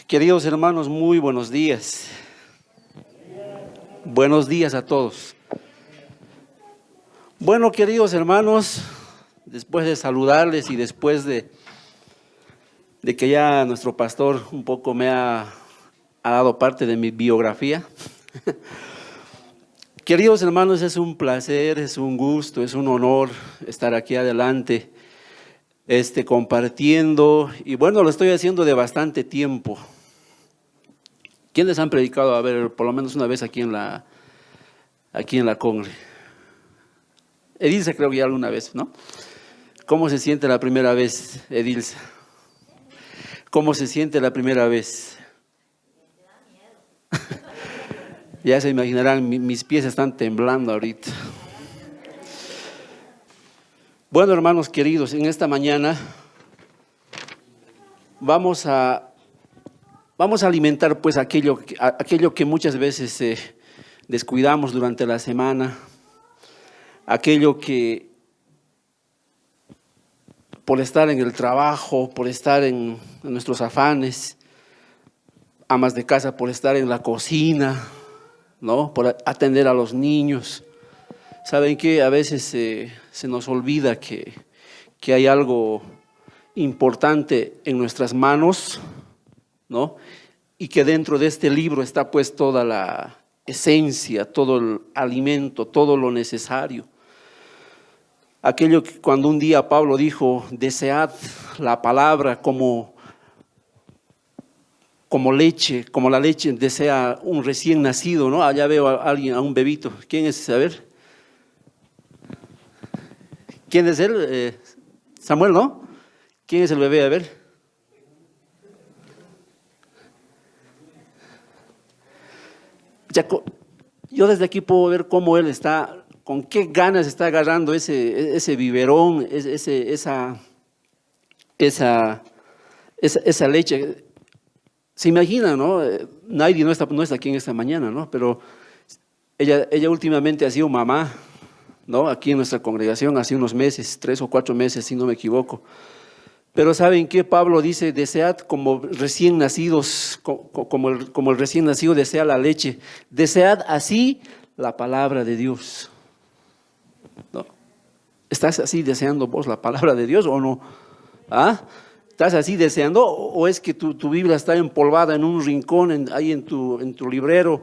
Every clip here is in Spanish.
Queridos hermanos, muy buenos días. Buenos días a todos. Bueno, queridos hermanos, después de saludarles y después de que ya nuestro pastor un poco me ha dado parte de mi biografía. Queridos hermanos, es un placer, es un gusto, es un honor estar aquí adelante, compartiendo. Y bueno, lo estoy haciendo de bastante tiempo. ¿Quiénes han predicado, a ver, por lo menos una vez aquí en la Congre? Edilza creo que ya alguna vez, ¿no? ¿Cómo se siente la primera vez, Edilza? ¿Cómo se siente la primera vez? Ya se imaginarán, mis pies están temblando ahorita. Bueno, hermanos queridos, en esta mañana vamos a alimentar pues aquello que muchas veces descuidamos durante la semana, aquello que por estar en el trabajo, por estar en nuestros afanes, amas de casa por estar en la cocina, ¿no? Por atender a los niños. ¿Saben qué? A veces se nos olvida que hay algo importante en nuestras manos, ¿no? Y que dentro de este libro está pues toda la esencia, todo el alimento, todo lo necesario. Aquello que cuando un día Pablo dijo, desead la palabra como leche, como la leche desea un recién nacido, ¿no? Allá veo a alguien, a un bebito. ¿Quién es? A ver. ¿Quién es él? Samuel, ¿no? ¿Quién es el bebé? A ver. Yo desde aquí puedo ver cómo él está, con qué ganas está agarrando ese biberón, esa leche. Se imagina, ¿no? Naidi no está aquí en esta mañana, ¿no? Pero ella últimamente ha sido mamá, ¿no? Aquí en nuestra congregación hace unos meses, 3 o 4 meses, si no me equivoco. Pero ¿saben qué? Pablo dice, desead como recién nacidos, como el recién nacido desea la leche. Desead así la palabra de Dios. ¿No? ¿Estás así deseando vos la palabra de Dios o no? ¿Ah? ¿Estás así deseando o es que tu Biblia está empolvada en un rincón ahí en tu librero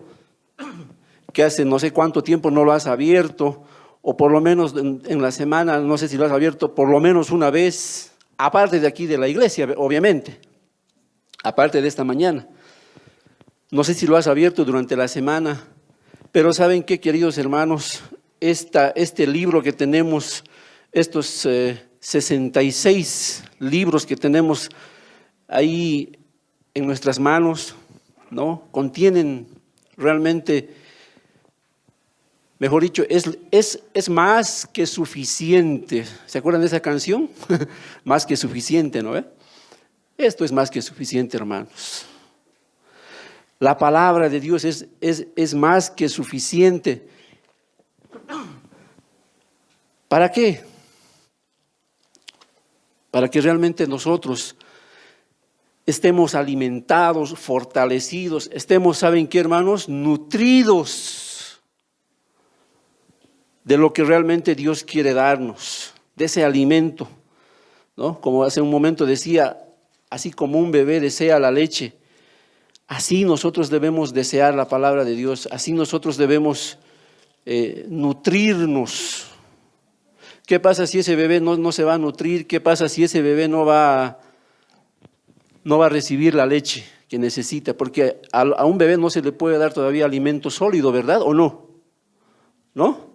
que hace no sé cuánto tiempo no lo has abierto, o por lo menos en la semana, no sé si lo has abierto por lo menos una vez? Aparte de aquí de la iglesia, obviamente, aparte de esta mañana. No sé si lo has abierto durante la semana, pero ¿saben qué, queridos hermanos? Este libro que tenemos, estos 66 libros que tenemos ahí en nuestras manos, ¿no? Contienen realmente, mejor dicho, es más que suficiente. ¿Se acuerdan de esa canción? Más que suficiente, ¿no? Esto es más que suficiente, hermanos. La palabra de Dios es más que suficiente. ¿Para qué? Para que realmente nosotros estemos alimentados, fortalecidos, estemos, ¿saben qué, hermanos? Nutridos de lo que realmente Dios quiere darnos, de ese alimento, ¿no? Como hace un momento decía, así como un bebé desea la leche, así nosotros debemos desear la palabra de Dios, así nosotros debemos nutrirnos. ¿Qué pasa si ese bebé no se va a nutrir? ¿Qué pasa si ese bebé no va a recibir la leche que necesita? Porque a un bebé no se le puede dar todavía alimento sólido, ¿verdad? ¿O no? ¿No?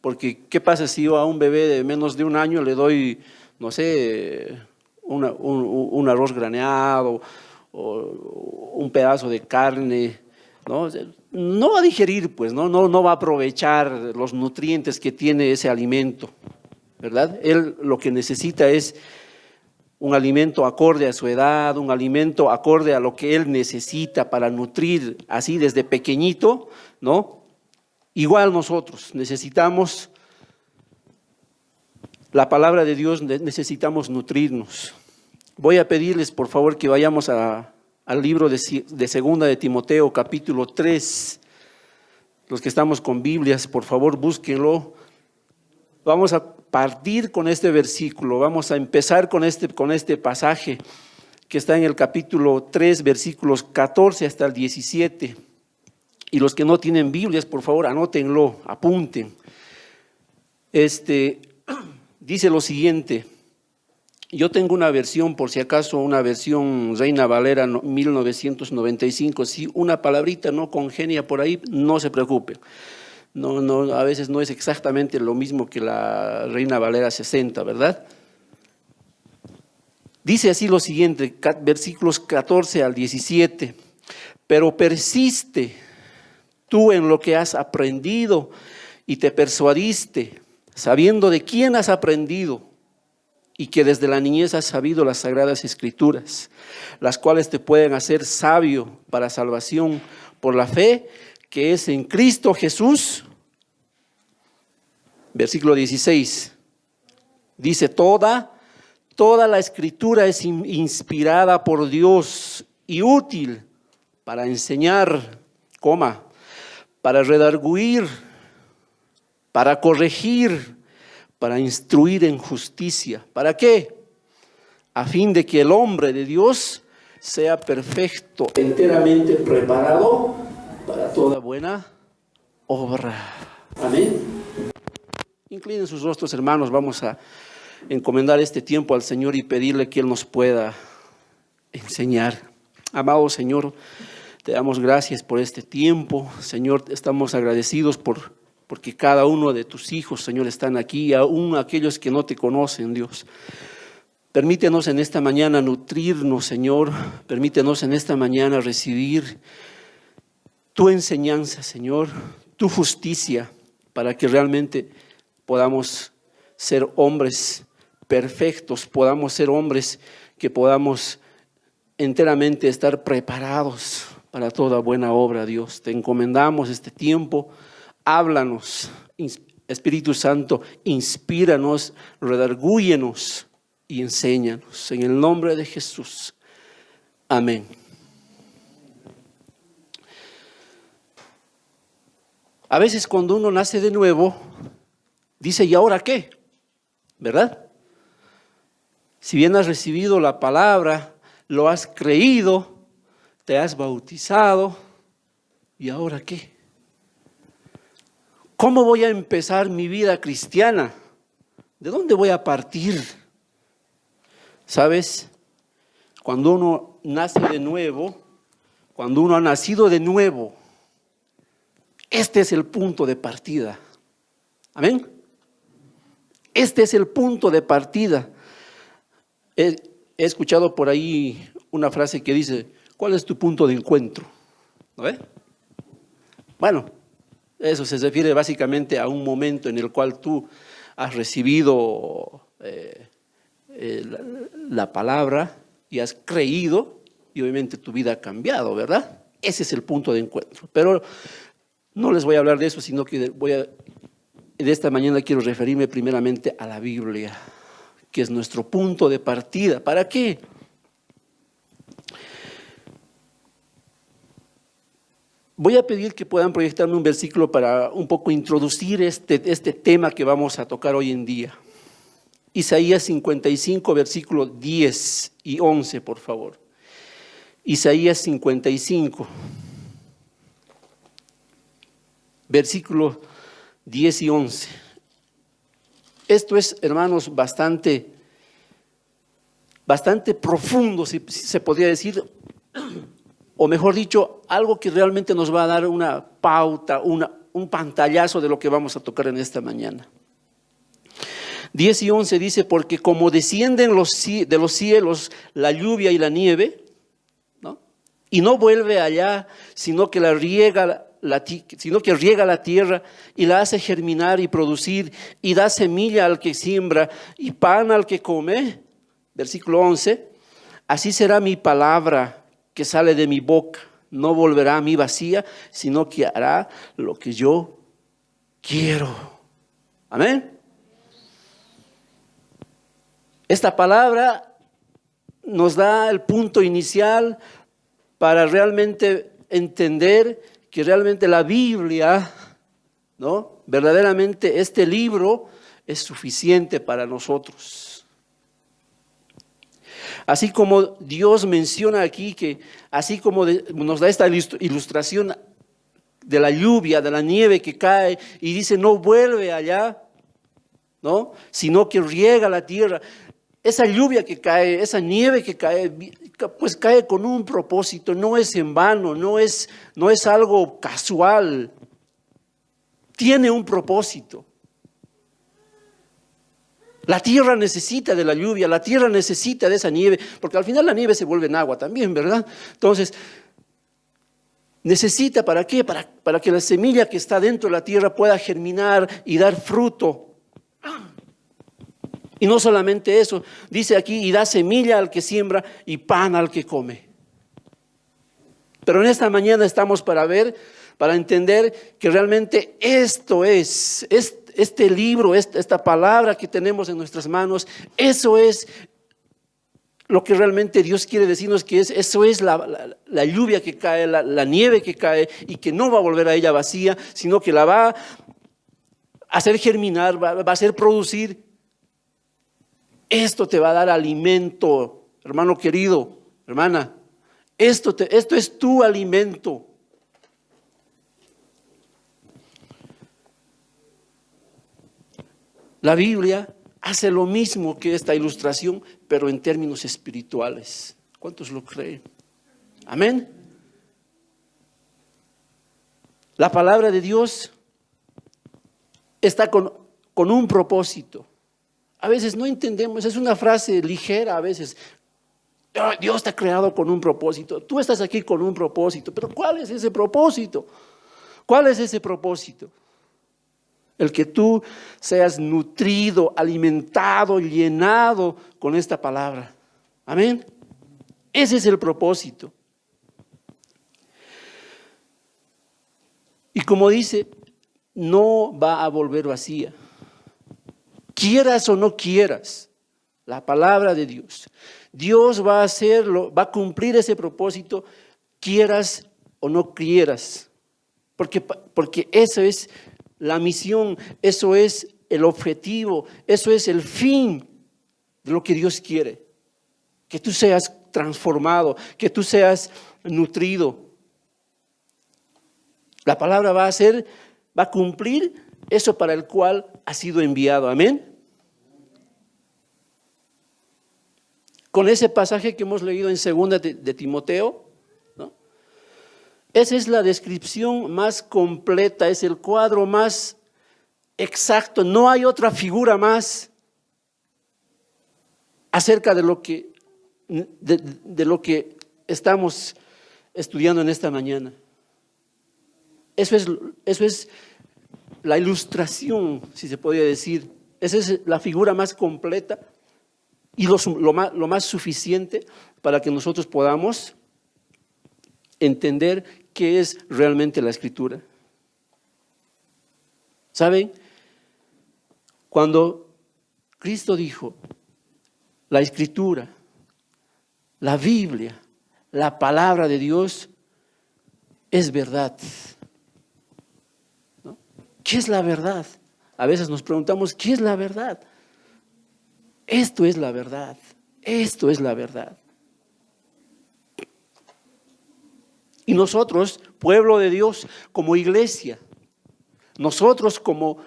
Porque ¿qué pasa si yo a un bebé de menos de un año le doy, no sé, un arroz graneado o un pedazo de carne, ¿no? No va a digerir, pues, no va a aprovechar los nutrientes que tiene ese alimento, ¿verdad? Él lo que necesita es un alimento acorde a su edad, un alimento acorde a lo que él necesita para nutrir así desde pequeñito, ¿no? Igual nosotros necesitamos la palabra de Dios, necesitamos nutrirnos. Voy a pedirles por favor que vayamos a al libro de Segunda de Timoteo, capítulo 3. Los que estamos con Biblias, por favor, búsquenlo. Vamos a partir con este versículo, vamos a empezar con este pasaje que está en el capítulo 3, versículos 14 hasta el 17. Y los que no tienen Biblias, por favor, anótenlo, apunten. Dice lo siguiente. Yo tengo una versión, por si acaso, una versión Reina Valera 1995. Si una palabrita no congenia por ahí, no se preocupen. No, a veces no es exactamente lo mismo que la Reina Valera 60, ¿verdad? Dice así lo siguiente, versículos 14 al 17. Pero persiste tú en lo que has aprendido y te persuadiste, sabiendo de quién has aprendido y que desde la niñez has sabido las sagradas escrituras, las cuales te pueden hacer sabio para salvación por la fe que es en Cristo Jesús. Versículo 16, dice, toda la escritura es inspirada por Dios y útil para enseñar, para redarguir, para corregir, para instruir en justicia. ¿Para qué? A fin de que el hombre de Dios sea perfecto, enteramente preparado para toda buena obra. Amén. Inclinen sus rostros, hermanos, vamos a encomendar este tiempo al Señor y pedirle que Él nos pueda enseñar. Amado Señor, te damos gracias por este tiempo. Señor, estamos agradecidos porque cada uno de tus hijos, Señor, están aquí, aún aquellos que no te conocen, Dios. Permítenos en esta mañana nutrirnos, Señor. Permítenos en esta mañana recibir tu enseñanza, Señor, tu justicia, para que realmente podamos ser hombres perfectos, podamos ser hombres que podamos enteramente estar preparados para toda buena obra, Dios. Te encomendamos este tiempo, háblanos, Espíritu Santo, inspíranos, redargúyenos y enséñanos. En el nombre de Jesús. Amén. A veces cuando uno nace de nuevo, dice, ¿y ahora qué? ¿Verdad? Si bien has recibido la palabra, lo has creído, te has bautizado, ¿y ahora qué? ¿Cómo voy a empezar mi vida cristiana? ¿De dónde voy a partir? ¿Sabes? Cuando uno nace de nuevo, cuando uno ha nacido de nuevo, este es el punto de partida. ¿Amén? Este es el punto de partida. He escuchado por ahí una frase que dice, ¿cuál es tu punto de encuentro? ¿No ve? Bueno, eso se refiere básicamente a un momento en el cual tú has recibido la palabra y has creído y obviamente tu vida ha cambiado, ¿verdad? Ese es el punto de encuentro. Pero no les voy a hablar de eso, sino que de esta mañana quiero referirme primeramente a la Biblia, que es nuestro punto de partida. ¿Para qué? Voy a pedir que puedan proyectarme un versículo para un poco introducir este tema que vamos a tocar hoy en día. Isaías 55, versículos 10 y 11, por favor. Isaías 55, versículos 10 y 11. Esto es, hermanos, bastante profundo, si se podría decir, o mejor dicho, algo que realmente nos va a dar una pauta, un pantallazo de lo que vamos a tocar en esta mañana. 10 y 11 dice, porque como descienden de los cielos la lluvia y la nieve, ¿no? Y no vuelve allá, sino que riega la tierra y la hace germinar y producir, y da semilla al que siembra y pan al que come. Versículo 11, así será mi palabra que sale de mi boca, no volverá a mí vacía, sino que hará lo que yo quiero. Amén. Esta palabra nos da el punto inicial para realmente entender que realmente la Biblia, ¿no? Verdaderamente este libro es suficiente para nosotros. Así como Dios menciona aquí que, así como nos da esta ilustración de la lluvia, de la nieve que cae y dice no vuelve allá, ¿no? Sino que riega la tierra. Esa lluvia que cae, esa nieve que cae, pues cae con un propósito, no es en vano, no es algo casual, tiene un propósito. La tierra necesita de la lluvia, la tierra necesita de esa nieve, porque al final la nieve se vuelve en agua también, ¿verdad? Entonces, necesita, ¿para qué? Para que la semilla que está dentro de la tierra pueda germinar y dar fruto. Y no solamente eso, dice aquí, y da semilla al que siembra y pan al que come. Pero en esta mañana estamos para ver, para entender que realmente esto es, este libro, esta palabra que tenemos en nuestras manos, eso es lo que realmente Dios quiere decirnos que eso es la lluvia que cae, la nieve que cae y que no va a volver a ella vacía, sino que la va a hacer germinar, va a hacer producir. Esto te va a dar alimento, hermano querido, hermana. Esto es tu alimento. La Biblia hace lo mismo que esta ilustración, pero en términos espirituales. ¿Cuántos lo creen? Amén. La palabra de Dios está con un propósito. A veces no entendemos, es una frase ligera a veces. Dios te ha creado con un propósito. Tú estás aquí con un propósito, pero ¿cuál es ese propósito? ¿Cuál es ese propósito? El que tú seas nutrido, alimentado, llenado con esta palabra. Amén. Ese es el propósito. Y como dice, no va a volver vacía. Quieras o no quieras, la palabra de Dios. Dios va a hacerlo, va a cumplir ese propósito, quieras o no quieras. Porque eso es la misión, eso es el objetivo, eso es el fin de lo que Dios quiere. Que tú seas transformado, que tú seas nutrido. La palabra va a cumplir eso para el cual ha sido enviado. Amén. Con ese pasaje que hemos leído en 2 de Timoteo, ¿no? Esa es la descripción más completa, es el cuadro más exacto. No hay otra figura más acerca de lo que estamos estudiando en esta mañana. Eso es la ilustración, si se podría decir. Esa es la figura más completa y lo más suficiente para que nosotros podamos entender qué es realmente la Escritura. ¿Saben? Cuando Cristo dijo, la Escritura, la Biblia, la palabra de Dios es verdad. ¿No? ¿Qué es la verdad? A veces nos preguntamos, ¿qué es la verdad? Esto es la verdad. Esto es la verdad. Y nosotros, pueblo de Dios, como iglesia, nosotros como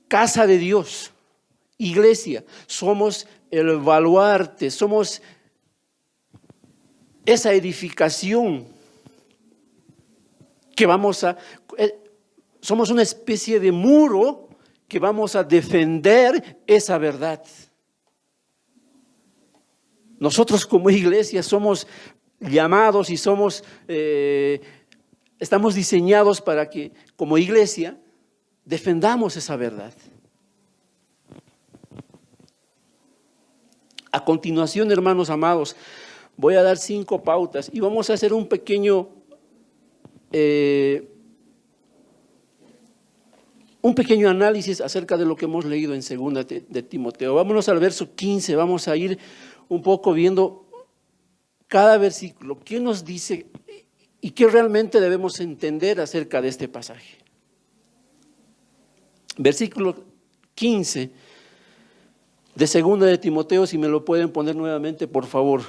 casa de Dios, iglesia, somos el baluarte, somos esa edificación que somos una especie de muro que vamos a defender esa verdad. Nosotros como iglesia somos llamados y estamos diseñados para que como iglesia defendamos esa verdad. A continuación, hermanos amados, voy a dar 5 pautas y vamos a hacer un pequeño análisis acerca de lo que hemos leído en 2 de Timoteo. Vámonos al verso 15, vamos a ir un poco viendo cada versículo. ¿Qué nos dice ¿Y qué realmente debemos entender acerca de este pasaje? Versículo 15 de 2 de Timoteo, si me lo pueden poner nuevamente, por favor.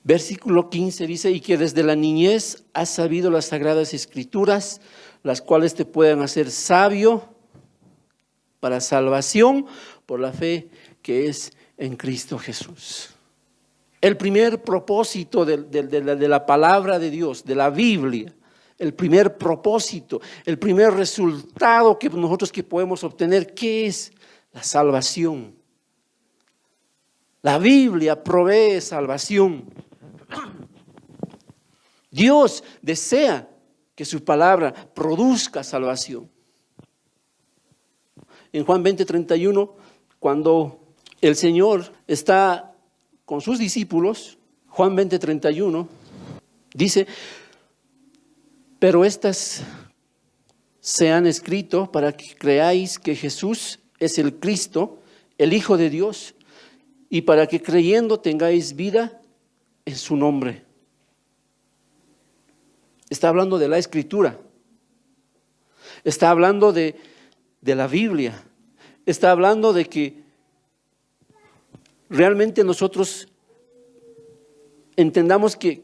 Versículo 15 dice, y que desde la niñez has sabido las sagradas escrituras, las cuales te pueden hacer sabio para salvación por la fe que es en Cristo Jesús. El primer propósito de la palabra de Dios, de la Biblia, el primer propósito, el primer resultado que nosotros que podemos obtener, ¿qué es? La salvación. La Biblia provee salvación. Dios desea que su palabra produzca salvación. En Juan 20:31, cuando el Señor está con sus discípulos, Juan 20:31 dice, pero estas se han escrito para que creáis que Jesús es el Cristo, el Hijo de Dios, y para que creyendo tengáis vida en su nombre. Está hablando de la Escritura, está hablando de la Biblia, está hablando de que realmente nosotros entendamos que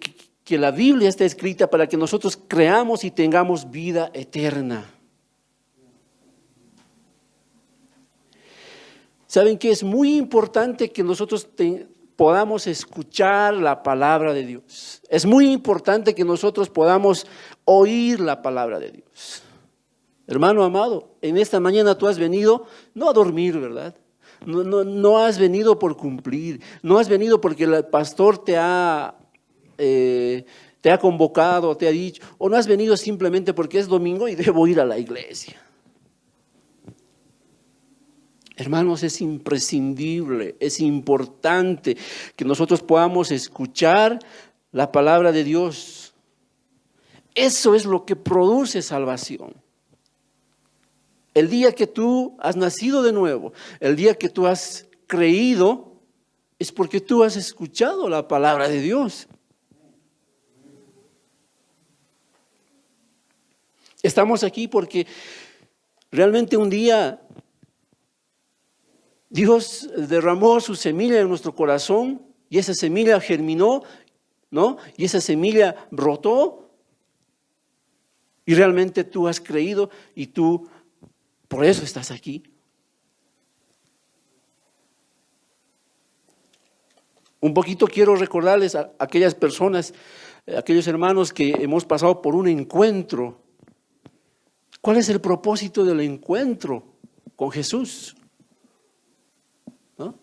la Biblia está escrita para que nosotros creamos y tengamos vida eterna. ¿Saben qué? Es muy importante que nosotros podamos escuchar la palabra de Dios. Es muy importante que nosotros podamos oír la palabra de Dios. Hermano amado, en esta mañana tú has venido no a dormir, ¿verdad? No has venido por cumplir, no has venido porque el pastor te ha convocado, te ha dicho, o no has venido simplemente porque es domingo y debo ir a la iglesia. Hermanos, es imprescindible, es importante que nosotros podamos escuchar la palabra de Dios. Eso es lo que produce salvación. El día que tú has nacido de nuevo, el día que tú has creído, es porque tú has escuchado la palabra de Dios. Estamos aquí porque realmente un día Dios derramó su semilla en nuestro corazón y esa semilla germinó, ¿no? Y esa semilla brotó y realmente tú has creído y tú por eso estás aquí. Un poquito quiero recordarles a aquellas personas, aquellos hermanos que hemos pasado por un encuentro. ¿Cuál es el propósito del encuentro con Jesús? ¿No?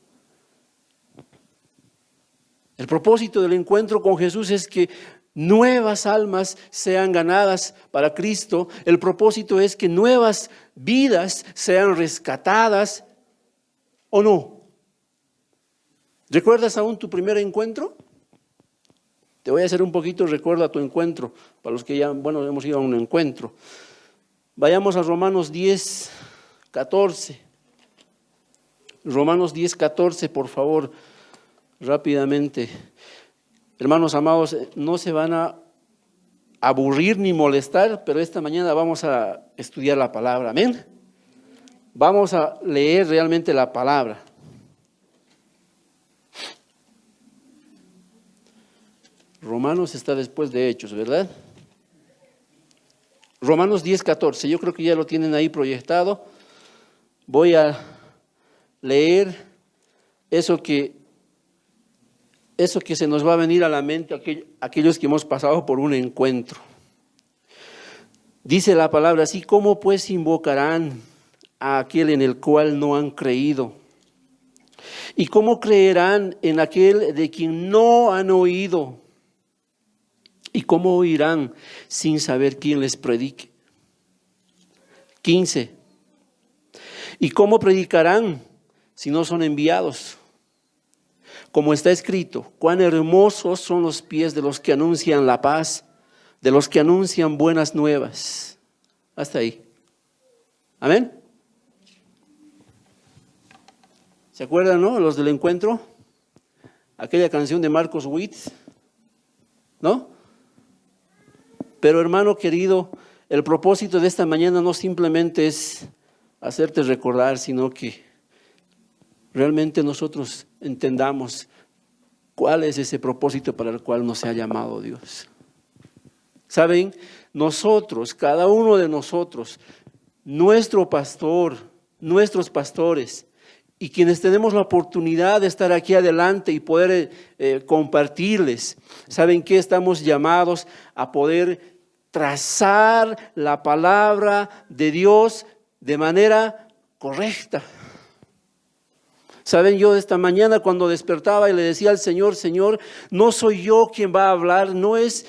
El propósito del encuentro con Jesús es que nuevas almas sean ganadas para Cristo. El propósito es que nuevas vidas sean rescatadas, ¿o no? ¿Recuerdas aún tu primer encuentro? Te voy a hacer un poquito recuerdo a tu encuentro, para los que ya, hemos ido a un encuentro. Vayamos a Romanos 10:14. Romanos 10:14, por favor, rápidamente. Hermanos amados, no se van a aburrir ni molestar, pero esta mañana vamos a estudiar la palabra, amén. Vamos a leer realmente la palabra. Romanos está después de Hechos, ¿verdad? Romanos 10:14, yo creo que ya lo tienen ahí proyectado. Voy a leer eso que se nos va a venir a la mente aquellos que hemos pasado por un encuentro. Dice la palabra así: ¿cómo pues invocarán a aquel en el cual no han creído? ¿Y cómo creerán en aquel de quien no han oído? ¿Y cómo oirán sin saber quién les predique? 15. ¿Y cómo predicarán si no son enviados? Como está escrito, cuán hermosos son los pies de los que anuncian la paz, de los que anuncian buenas nuevas. Hasta ahí. Amén. ¿Se acuerdan, no? Los del encuentro. aquella canción de Marcos Witt, ¿no? Pero hermano querido, el propósito de esta mañana no simplemente es hacerte recordar, sino que realmente nosotros entendamos cuál es ese propósito para el cual nos ha llamado Dios. Saben, nosotros, cada uno de nosotros, nuestro pastor, nuestros pastores y quienes tenemos la oportunidad de estar aquí adelante y poder compartirles, ¿saben qué? Estamos llamados a poder trazar la palabra de Dios de manera correcta. Saben, yo esta mañana cuando despertaba y le decía al Señor, Señor, no soy yo quien va a hablar, no es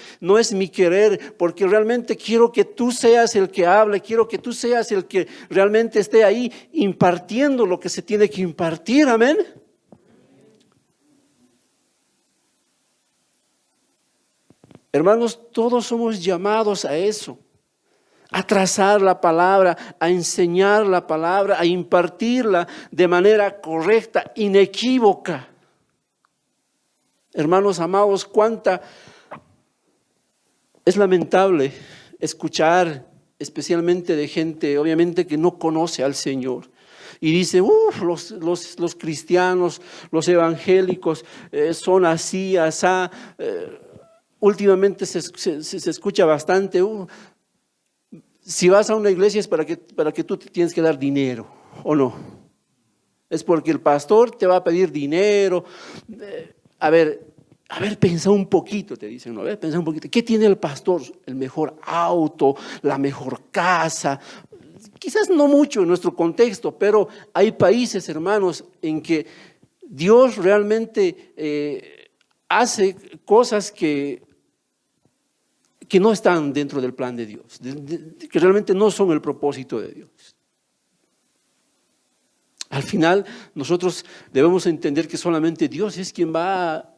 mi querer, porque realmente quiero que tú seas el que hable, quiero que tú seas el que realmente esté ahí impartiendo lo que se tiene que impartir, amén. Hermanos, todos somos llamados a eso. A trazar la palabra, a enseñar la palabra, a impartirla de manera correcta, inequívoca. Hermanos amados, es lamentable escuchar, especialmente de gente, obviamente, que no conoce al Señor. Y dice, los cristianos, los evangélicos son así, asá. Últimamente se escucha bastante, si vas a una iglesia es para que tú te tienes que dar dinero, ¿o no? Es porque el pastor te va a pedir dinero. A ver, pensa un poquito, te dicen, ¿no? A ver, pensa un poquito. ¿Qué tiene el pastor? El mejor auto, la mejor casa. Quizás no mucho en nuestro contexto, pero hay países, hermanos, en que Dios realmente hace cosas que no están dentro del plan de Dios, que realmente no son el propósito de Dios. Al final, nosotros debemos entender que solamente Dios es quien va a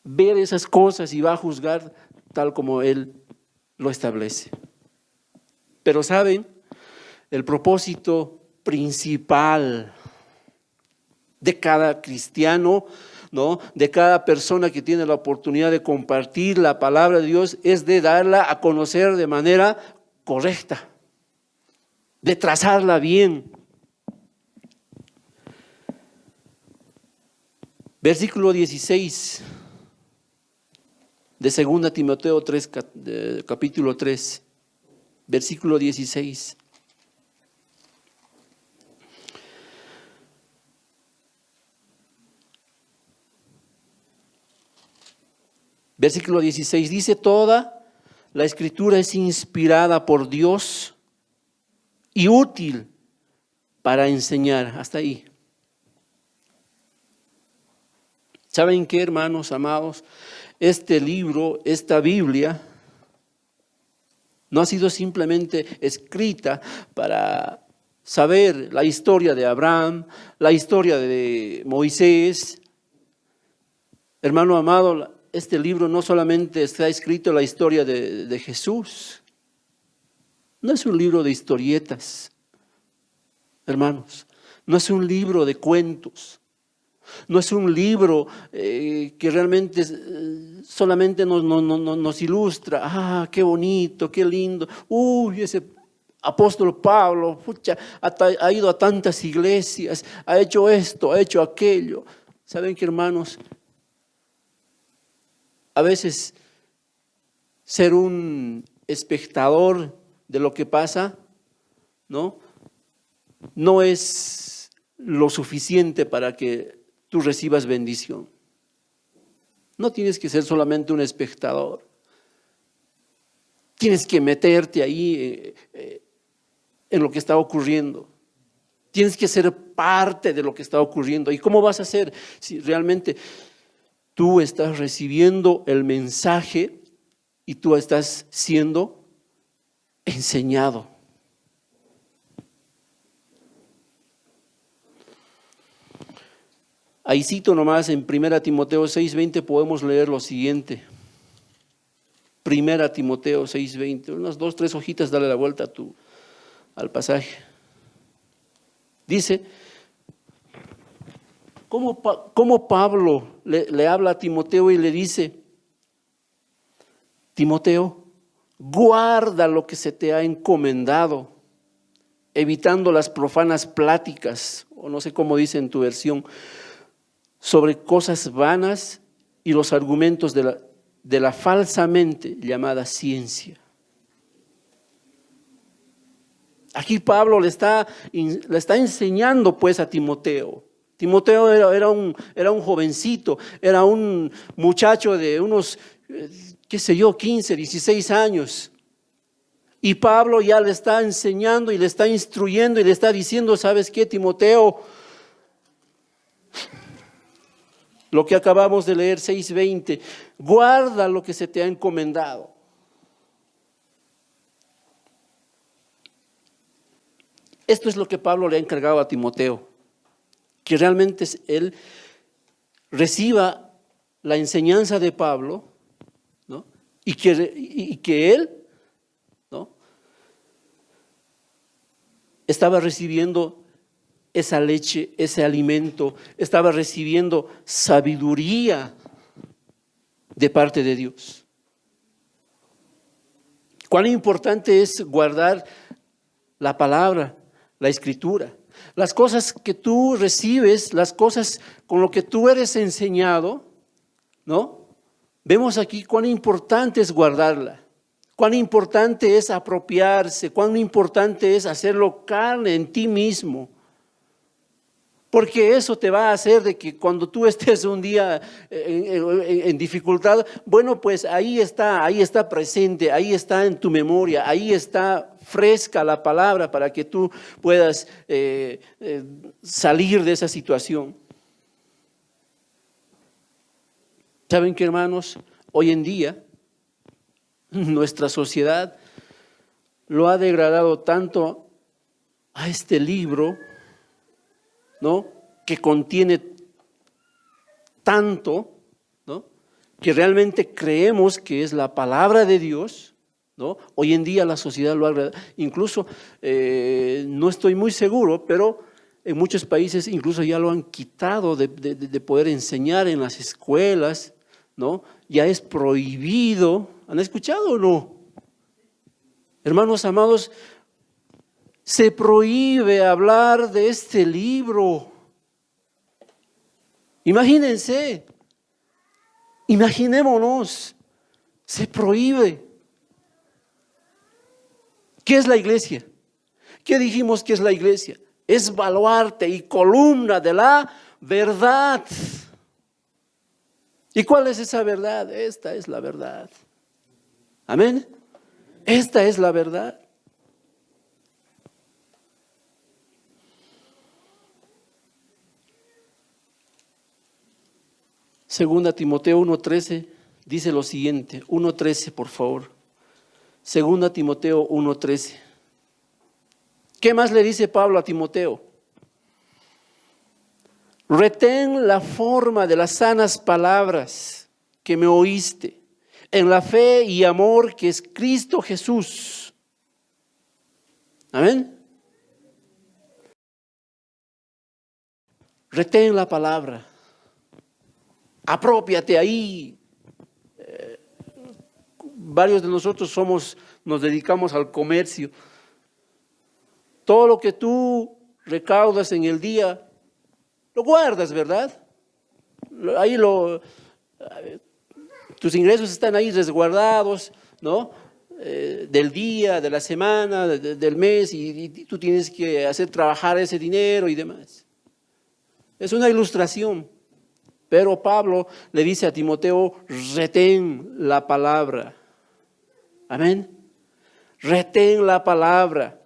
ver esas cosas y va a juzgar tal como Él lo establece. Pero ¿saben? El propósito principal de cada cristiano, ¿no? De cada persona que tiene la oportunidad de compartir la palabra de Dios es de darla a conocer de manera correcta, de trazarla bien. Versículo 16 de 2 Timoteo 3, capítulo 3, versículo 16. Versículo 16 dice, toda la escritura es inspirada por Dios y útil para enseñar. Hasta ahí. ¿Saben qué, hermanos amados? Este libro, esta Biblia, no ha sido simplemente escrita para saber la historia de Abraham, la historia de Moisés. Hermano amado, este libro no solamente está escrito la historia de Jesús, no es un libro de historietas, hermanos, no es un libro de cuentos, no es un libro que realmente solamente nos ilustra, qué bonito, qué lindo, ese apóstol Pablo, pucha, ha ido a tantas iglesias, ha hecho esto, ha hecho aquello. ¿Saben qué, hermanos? A veces ser un espectador de lo que pasa, ¿no es lo suficiente para que tú recibas bendición. No tienes que ser solamente un espectador. Tienes que meterte ahí en lo que está ocurriendo. Tienes que ser parte de lo que está ocurriendo. ¿Y cómo vas a hacer si realmente tú estás recibiendo el mensaje y tú estás siendo enseñado? Ahí cito nomás en 1 Timoteo 6:20 podemos leer lo siguiente. 1 Timoteo 6:20, unas 2, 3 hojitas, dale la vuelta al pasaje. Dice, ¿Cómo Pablo le habla a Timoteo y le dice, Timoteo, guarda lo que se te ha encomendado, evitando las profanas pláticas, o no sé cómo dice en tu versión, sobre cosas vanas y los argumentos de la falsamente llamada ciencia. Aquí Pablo le está enseñando pues a Timoteo. Timoteo era un jovencito, era un muchacho de unos, 15, 16 años. Y Pablo ya le está enseñando y le está instruyendo y le está diciendo, ¿sabes qué, Timoteo? Lo que acabamos de leer, 6:20, guarda lo que se te ha encomendado. Esto es lo que Pablo le ha encargado a Timoteo, que realmente él reciba la enseñanza de Pablo, ¿no? y que él, ¿no?, estaba recibiendo esa leche, ese alimento, estaba recibiendo sabiduría de parte de Dios. Cuán importante es guardar la palabra, la escritura. Las cosas que tú recibes, las cosas con lo que tú eres enseñado, ¿no? Vemos aquí cuán importante es guardarla, cuán importante es apropiarse, cuán importante es hacerlo carne en ti mismo. Porque eso te va a hacer de que cuando tú estés un día en dificultad, bueno, pues ahí está presente, ahí está en tu memoria, ahí está fresca la palabra para que tú puedas salir de esa situación. ¿Saben qué, hermanos? Hoy en día nuestra sociedad lo ha degradado tanto a este libro, ¿no?, que contiene tanto, ¿no?, que realmente creemos que es la palabra de Dios, ¿no? Hoy en día la sociedad lo ha, incluso no estoy muy seguro, pero en muchos países incluso ya lo han quitado de poder enseñar en las escuelas, ¿no? Ya es prohibido. ¿Han escuchado o no? Hermanos amados, se prohíbe hablar de este libro. Imaginémonos, se prohíbe. ¿Qué es la iglesia? ¿Qué dijimos que es la iglesia? Es baluarte y columna de la verdad. ¿Y cuál es esa verdad? Esta es la verdad. Amén. Esta es la verdad. Segunda Timoteo 1:13 dice lo siguiente. 1:13, por favor. Segunda Timoteo 1:13. ¿Qué más le dice Pablo a Timoteo? Retén la forma de las sanas palabras que me oíste, en la fe y amor que es Cristo Jesús. Amén. Retén la palabra. Aprópiate ahí. Varios de nosotros nos dedicamos al comercio. Todo lo que tú recaudas en el día, lo guardas, ¿verdad? Ahí tus ingresos están ahí resguardados, ¿no? Del día, de la semana, del mes, y tú tienes que hacer trabajar ese dinero y demás. Es una ilustración, pero Pablo le dice a Timoteo, retén la palabra. Amén. Retén la palabra.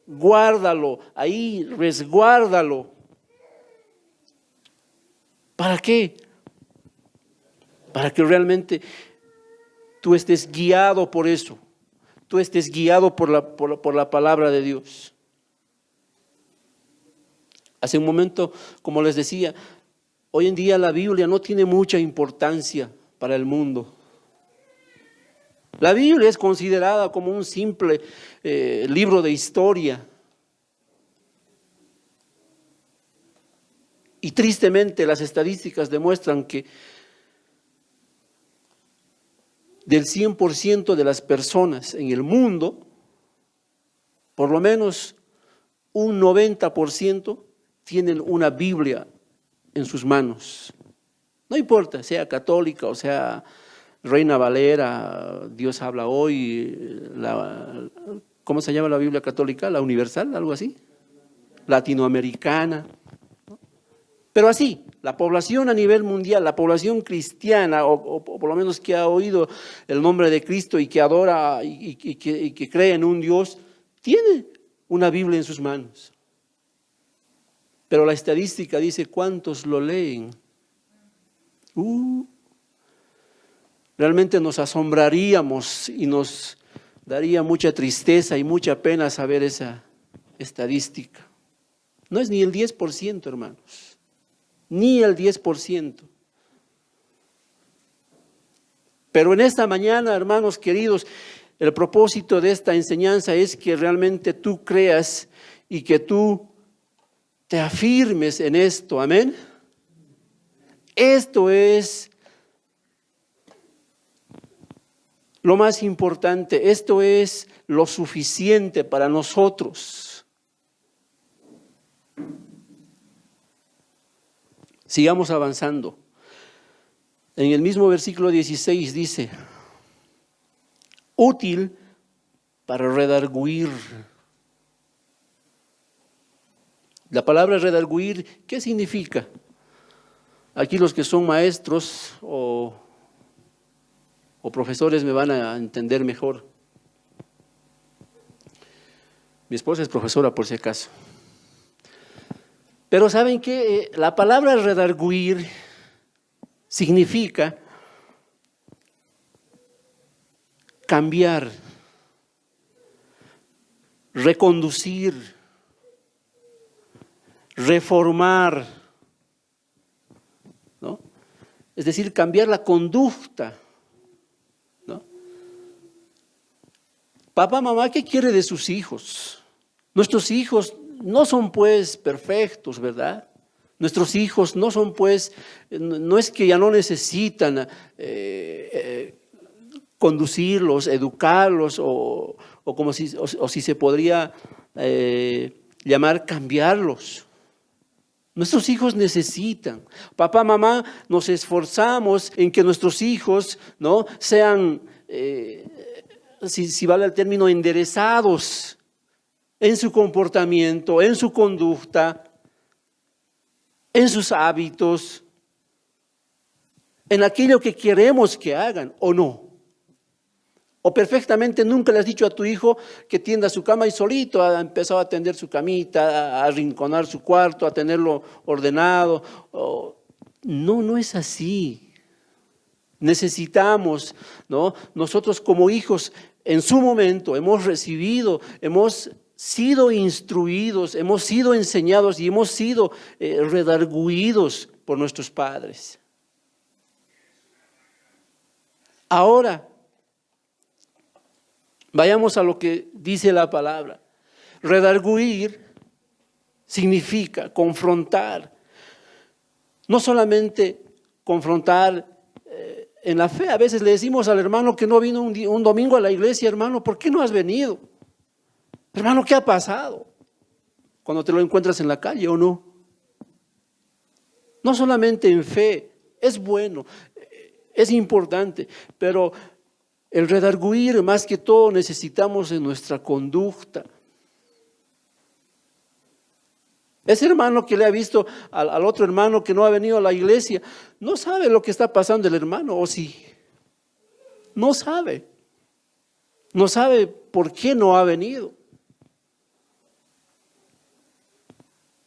Guárdalo, ahí resguárdalo. ¿Para qué? Para que realmente tú estés guiado por eso. Tú estés guiado por la palabra de Dios. Hace un momento, como les decía, hoy en día la Biblia no tiene mucha importancia para el mundo. La Biblia es considerada como un simple libro de historia. Y tristemente las estadísticas demuestran que del 100% de las personas en el mundo, por lo menos un 90% tienen una Biblia en sus manos. No importa, sea católica o sea Reina Valera, Dios habla hoy, ¿cómo se llama la Biblia católica? ¿La universal? ¿Algo así? Latinoamericana. Pero así, la población a nivel mundial, la población cristiana, o por lo menos que ha oído el nombre de Cristo y que adora y que cree en un Dios, tiene una Biblia en sus manos. Pero la estadística dice cuántos lo leen. Realmente nos asombraríamos y nos daría mucha tristeza y mucha pena saber esa estadística. No es ni el 10%, hermanos, ni el 10%. Pero en esta mañana, hermanos queridos, el propósito de esta enseñanza es que realmente tú creas y que tú te afirmes en esto, amén. Esto es lo más importante, esto es lo suficiente para nosotros. Sigamos avanzando. En el mismo versículo 16 dice, útil para redarguir. La palabra redarguir, ¿qué significa? Aquí los que son maestros o profesores me van a entender mejor. Mi esposa es profesora por si acaso. Pero ¿saben qué? La palabra redarguir significa cambiar, reconducir, reformar, ¿no? Es decir, cambiar la conducta, ¿no? Papá, mamá, ¿qué quiere de sus hijos? Nuestros hijos no son pues perfectos, ¿verdad? Nuestros hijos no son pues, no es que ya no necesitan conducirlos, educarlos o si se podría llamar cambiarlos. Nuestros hijos necesitan. Papá, mamá, nos esforzamos en que nuestros hijos, ¿no?, sean, si vale el término, enderezados en su comportamiento, en su conducta, en sus hábitos, en aquello que queremos que hagan o no. O perfectamente nunca le has dicho a tu hijo que tienda su cama y solito ha empezado a tender su camita, a arrinconar su cuarto, a tenerlo ordenado. No es así. Necesitamos, ¿no? Nosotros como hijos en su momento hemos recibido, hemos sido instruidos, hemos sido enseñados y hemos sido redarguidos por nuestros padres. Ahora, vayamos a lo que dice la palabra. Redarguir significa confrontar. No solamente confrontar en la fe. A veces le decimos al hermano que no vino un domingo a la iglesia, hermano, ¿por qué no has venido? Hermano, ¿qué ha pasado? Cuando te lo encuentras en la calle o no. No solamente en fe, es bueno, es importante, pero el redarguir más que todo necesitamos en nuestra conducta. Ese hermano que le ha visto al otro hermano que no ha venido a la iglesia, no sabe lo que está pasando el hermano, ¿o sí? No sabe. No sabe por qué no ha venido.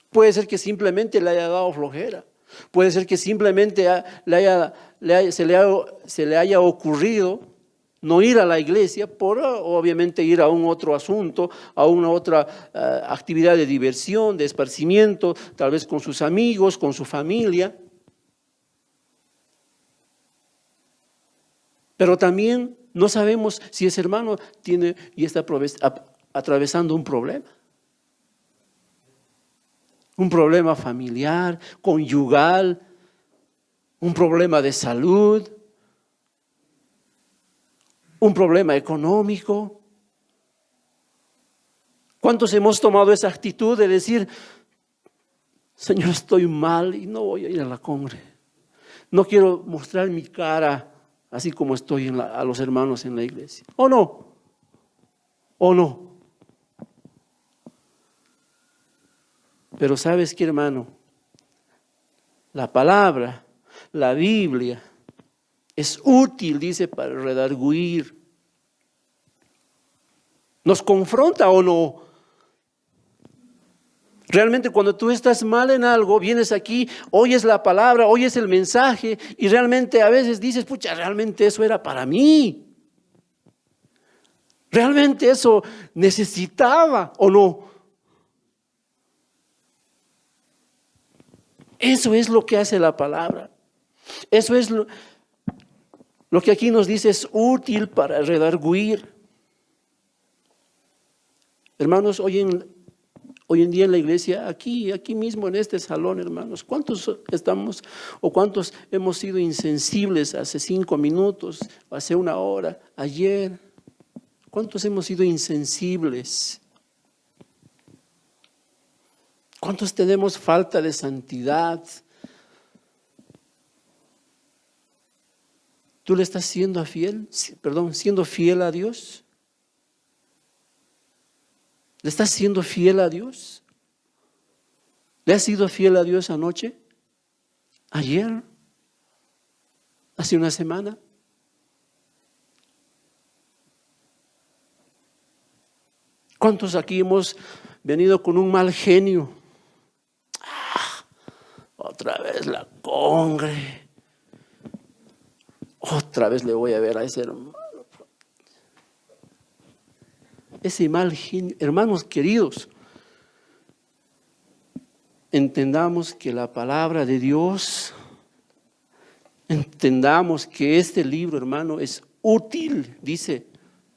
Puede ser que simplemente le haya dado flojera. Puede ser que simplemente se le haya ocurrido no ir a la iglesia por obviamente ir a un otro asunto, a una otra actividad de diversión, de esparcimiento, tal vez con sus amigos, con su familia. Pero también no sabemos si ese hermano tiene y está atravesando un problema. un problema familiar, conyugal, un problema de salud, un problema económico. ¿Cuántos hemos tomado esa actitud de decir, Señor, estoy mal y no voy a ir a la congre? No quiero mostrar mi cara así como estoy a los hermanos en la iglesia. ¿O no? ¿O no? Pero ¿sabes qué, hermano? La palabra, la Biblia, es útil, dice, para redarguir. ¿Nos confronta o no? Realmente cuando tú estás mal en algo, vienes aquí, oyes la palabra, oyes el mensaje y realmente a veces dices, pucha, realmente eso era para mí. Realmente eso necesitaba o no. Eso es lo que hace la palabra. Eso es lo que aquí nos dice, es útil para redarguir. Hermanos, hoy en día en la iglesia, aquí mismo en este salón, hermanos, ¿cuántos estamos o cuántos hemos sido insensibles hace 5 minutos, hace 1 hora, ayer? ¿Cuántos hemos sido insensibles? ¿Cuántos tenemos falta de santidad? ¿Tú le estás siendo fiel a Dios? ¿Le estás siendo fiel a Dios? ¿Le has sido fiel a Dios anoche? ¿Ayer? ¿Hace 1 semana? ¿Cuántos aquí hemos venido con un mal genio? Otra vez la congre. Otra vez le voy a ver a ese hermano. Ese mal genio. Hermanos queridos, entendamos que la palabra de Dios, entendamos que este libro, hermano, es útil, dice,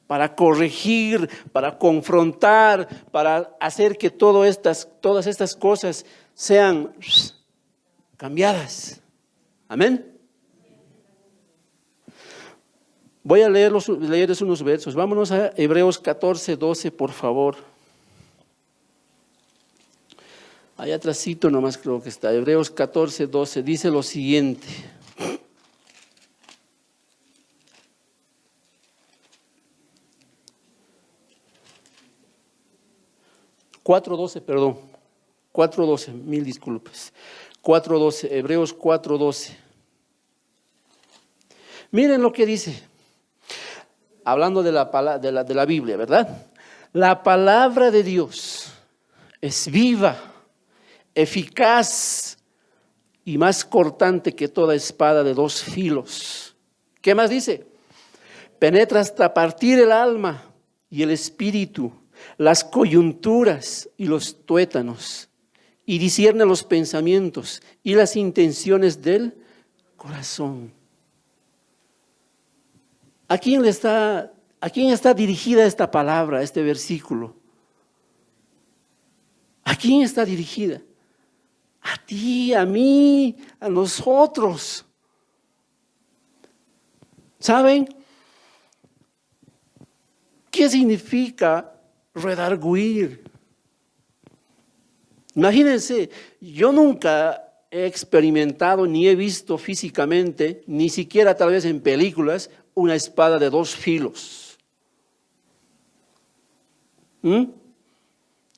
para corregir, para confrontar, para hacer que todas estas cosas sean cambiadas. Amén. Voy a leerles unos versos. Vámonos a Hebreos 14, 12, por favor. Allá atrásito nomás creo que está. Hebreos 14, 12 dice lo siguiente. 4:12, perdón. 4:12, mil disculpas. 4:12, Hebreos 4:12. Miren lo que dice. Hablando de la Biblia, ¿verdad? La palabra de Dios es viva, eficaz y más cortante que toda espada de 2 filos. ¿Qué más dice? Penetra hasta partir el alma y el espíritu, las coyunturas y los tuétanos, y discierne los pensamientos y las intenciones del corazón. ¿A quién está dirigida esta palabra, este versículo? ¿A quién está dirigida? A ti, a mí, a nosotros. ¿Saben qué significa redarguir? Imagínense, yo nunca he experimentado ni he visto físicamente, ni siquiera tal vez en películas, una espada de 2 filos.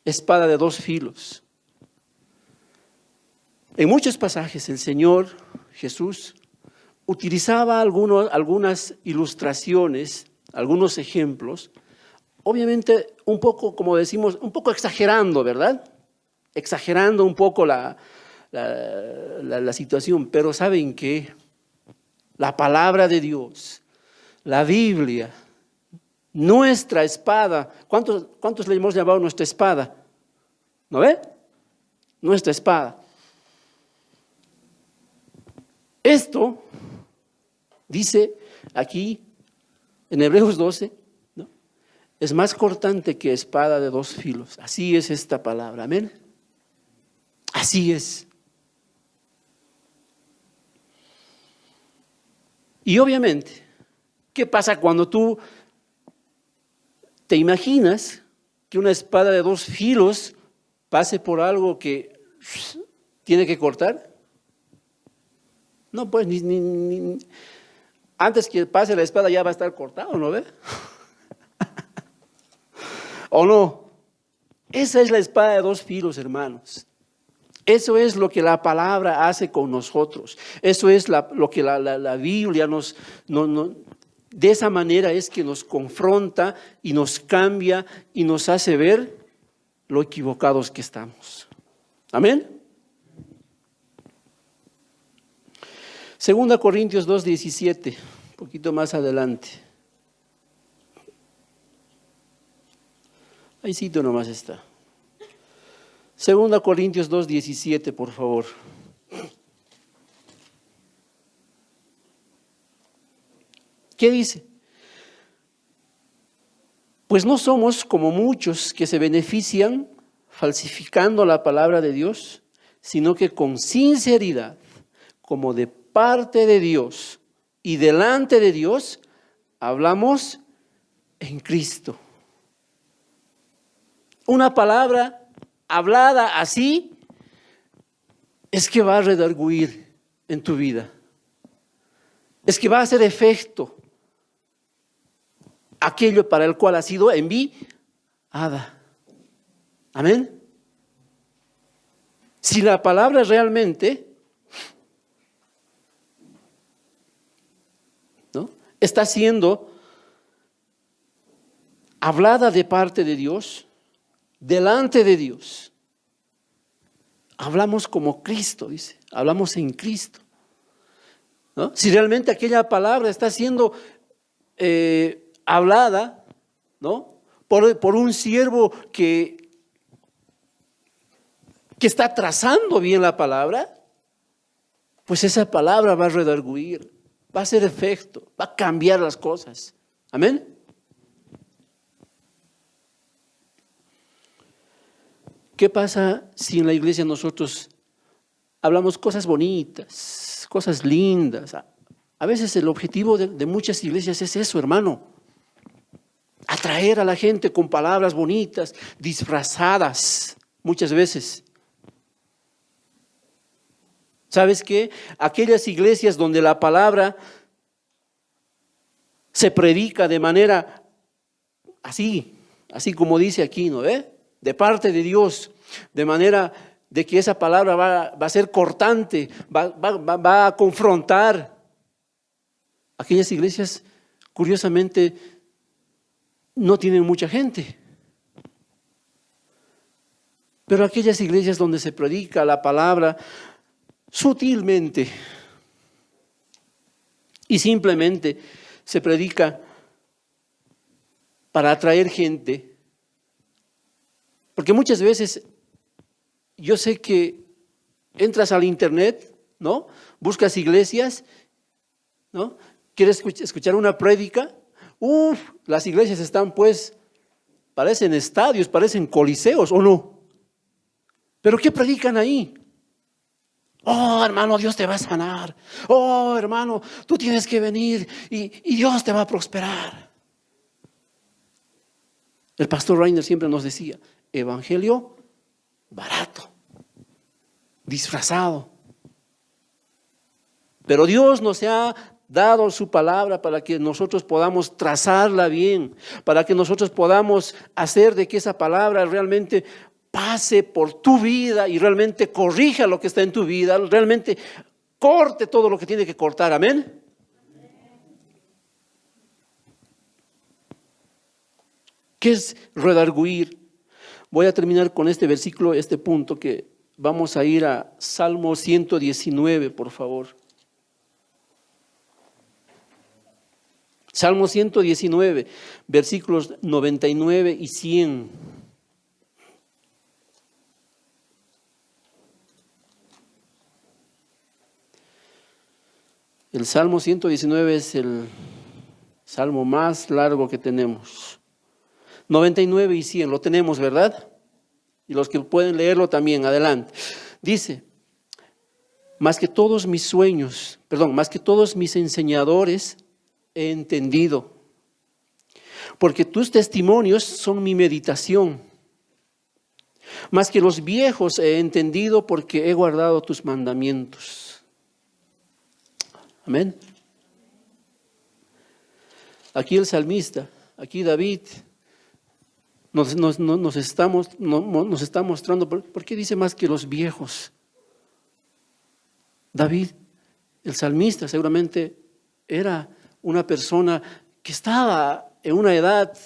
Espada de 2 filos. En muchos pasajes el Señor Jesús utilizaba algunas ilustraciones, algunos ejemplos, obviamente un poco, como decimos, un poco exagerando, ¿verdad? Exagerando un poco la situación, pero ¿saben qué? La palabra de Dios, la Biblia, nuestra espada, ¿cuántos le hemos llamado nuestra espada? ¿No ve? Nuestra espada. Esto dice aquí en Hebreos 12, ¿no? Es más cortante que espada de 2 filos. Así es esta palabra, amén. Así es. Y obviamente, ¿qué pasa cuando tú te imaginas que una espada de 2 filos pase por algo que tiene que cortar? No, pues antes que pase la espada ya va a estar cortado, ¿no ve? ¿O no? Esa es la espada de 2 filos, hermanos. Eso es lo que la palabra hace con nosotros. Eso es lo que la Biblia de esa manera es que nos confronta y nos cambia y nos hace ver lo equivocados que estamos. Amén. 2 Corintios 2:17, un poquito más adelante. Ahí sitio nomás está. 2 Corintios 2:17, por favor. ¿Qué dice? Pues no somos como muchos que se benefician falsificando la palabra de Dios, sino que con sinceridad, como de parte de Dios y delante de Dios, hablamos en Cristo. Una palabra hablada así es que va a redarguir en tu vida. Es que va a hacer efecto aquello para el cual ha sido enviada. Amén. Si la palabra realmente está siendo hablada de parte de Dios, delante de Dios, hablamos como Cristo, dice, hablamos en Cristo, ¿no? Si realmente aquella palabra está siendo hablada, ¿no? por un siervo que está trazando bien la palabra, pues esa palabra va a redarguir, va a hacer efecto, va a cambiar las cosas. Amén. ¿Qué pasa si en la iglesia nosotros hablamos cosas bonitas, cosas lindas? A veces el objetivo de muchas iglesias es eso, hermano. Atraer a la gente con palabras bonitas, disfrazadas, muchas veces. ¿Sabes qué? Aquellas iglesias donde la palabra se predica de manera así como dice aquí, ¿no ve? De parte de Dios, de manera de que esa palabra va a ser cortante, va a confrontar. Aquellas iglesias, curiosamente, no tienen mucha gente. Pero aquellas iglesias donde se predica la palabra sutilmente y simplemente se predica para atraer gente, porque muchas veces yo sé que entras al internet, ¿no? Buscas iglesias, ¿no? ¿Quieres escuchar una prédica? Las iglesias están pues, parecen estadios, parecen coliseos, ¿o no? ¿Pero qué predican ahí? Oh, hermano, Dios te va a sanar. Oh, hermano, tú tienes que venir y Dios te va a prosperar. El pastor Reiner siempre nos decía, evangelio barato, disfrazado. Pero Dios nos ha dado su palabra para que nosotros podamos trazarla bien, para que nosotros podamos hacer de que esa palabra realmente pase por tu vida y realmente corrija lo que está en tu vida, realmente corte todo lo que tiene que cortar. Amén. ¿Qué es redarguir? Voy a terminar con este versículo, este punto, que vamos a ir a Salmo 119, por favor. Salmo 119, versículos 99 y 100. El Salmo 119 es el salmo más largo que tenemos. 99 y 100, lo tenemos, ¿verdad? Y los que pueden leerlo también, adelante. Dice, más que todos mis sueños, más que todos mis enseñadores he entendido, porque tus testimonios son mi meditación. Más que los viejos he entendido, porque he guardado tus mandamientos. Amén. Aquí el salmista, aquí David, nos está mostrando, ¿por qué dice más que los viejos? David, el salmista, seguramente era una persona que estaba en una edad,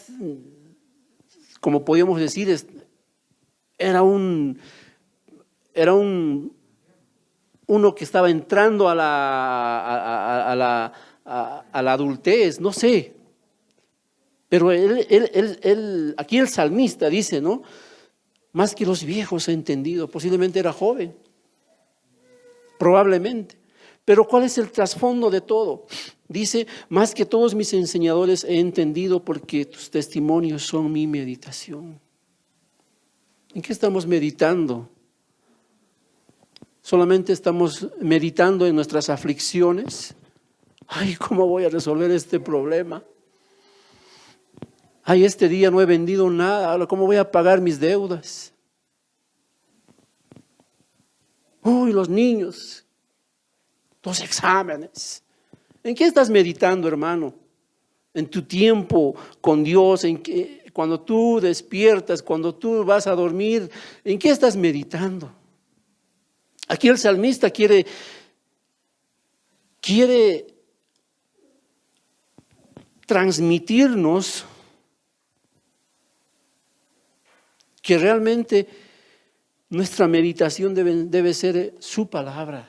como podríamos decir, era uno que estaba entrando a la adultez, no sé. Pero aquí el salmista dice, ¿no? Más que los viejos he entendido. Posiblemente era joven, probablemente. Pero ¿cuál es el trasfondo de todo? Dice, más que todos mis enseñadores he entendido, porque tus testimonios son mi meditación. ¿En qué estamos meditando? ¿Solamente estamos meditando en nuestras aflicciones? Ay, ¿cómo voy a resolver este problema? Ay, este día no he vendido nada, ¿cómo voy a pagar mis deudas? Uy, los niños, los exámenes. ¿En qué estás meditando, hermano? En tu tiempo con Dios, cuando tú despiertas, cuando tú vas a dormir, ¿en qué estás meditando? Aquí el salmista quiere transmitirnos que realmente nuestra meditación debe ser su palabra.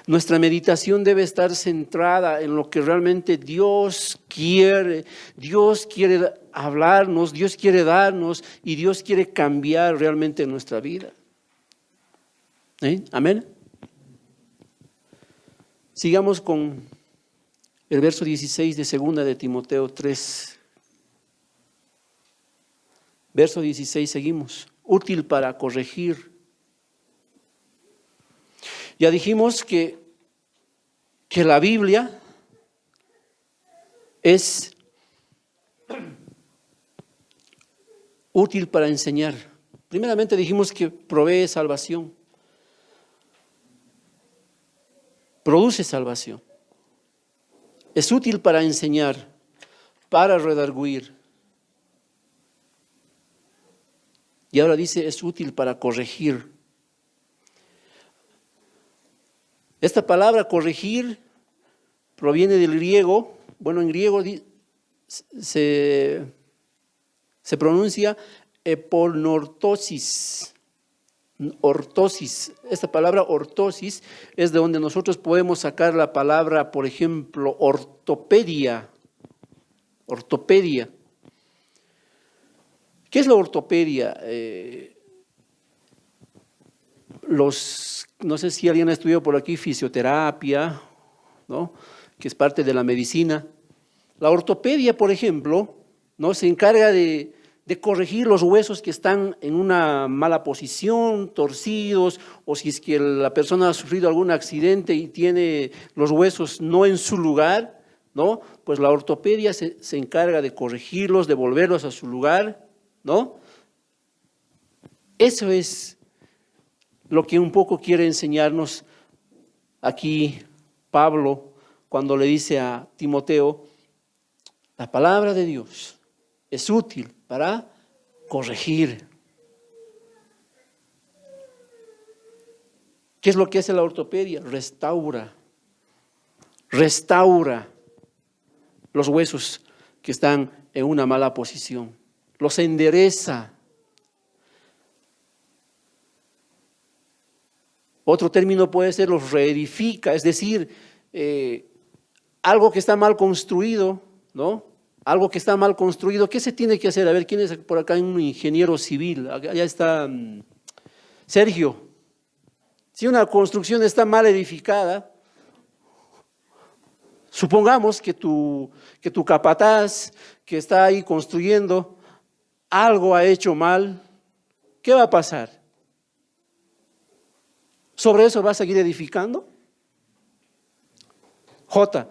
Nuestra meditación debe estar centrada en lo que realmente Dios quiere. Dios quiere hablarnos, Dios quiere darnos y Dios quiere cambiar realmente nuestra vida. Amén. Sigamos con el verso 16 de 2 de Timoteo 3. Verso 16, seguimos. Útil para corregir. Ya dijimos que la Biblia es útil para enseñar. Primeramente dijimos que provee salvación. Produce salvación. Es útil para enseñar, para redarguir. Y ahora dice, es útil para corregir. Esta palabra corregir proviene del griego. Bueno, en griego se pronuncia eponortosis. Ortosis. Esta palabra ortosis es de donde nosotros podemos sacar la palabra, por ejemplo, ortopedia. Ortopedia. ¿Qué es la ortopedia? No sé si alguien ha estudiado por aquí fisioterapia, ¿no? Que es parte de la medicina. La ortopedia, por ejemplo, ¿no? Se encarga de corregir los huesos que están en una mala posición, torcidos, o si es que la persona ha sufrido algún accidente y tiene los huesos no en su lugar, ¿no? Pues la ortopedia se encarga de corregirlos, de volverlos a su lugar, ¿no? Eso es lo que un poco quiere enseñarnos aquí Pablo cuando le dice a Timoteo, la palabra de Dios es útil para corregir. ¿Qué es lo que hace la ortopedia? Restaura los huesos que están en una mala posición, los endereza. Otro término puede ser los reedifica, es decir, algo que está mal construido, ¿no? Algo que está mal construido, ¿qué se tiene que hacer? A ver, ¿quién es por acá un ingeniero civil? Allá está Sergio. Si una construcción está mal edificada, supongamos que tu capataz que está ahí construyendo algo ha hecho mal, ¿qué va a pasar? ¿Sobre eso va a seguir edificando? J.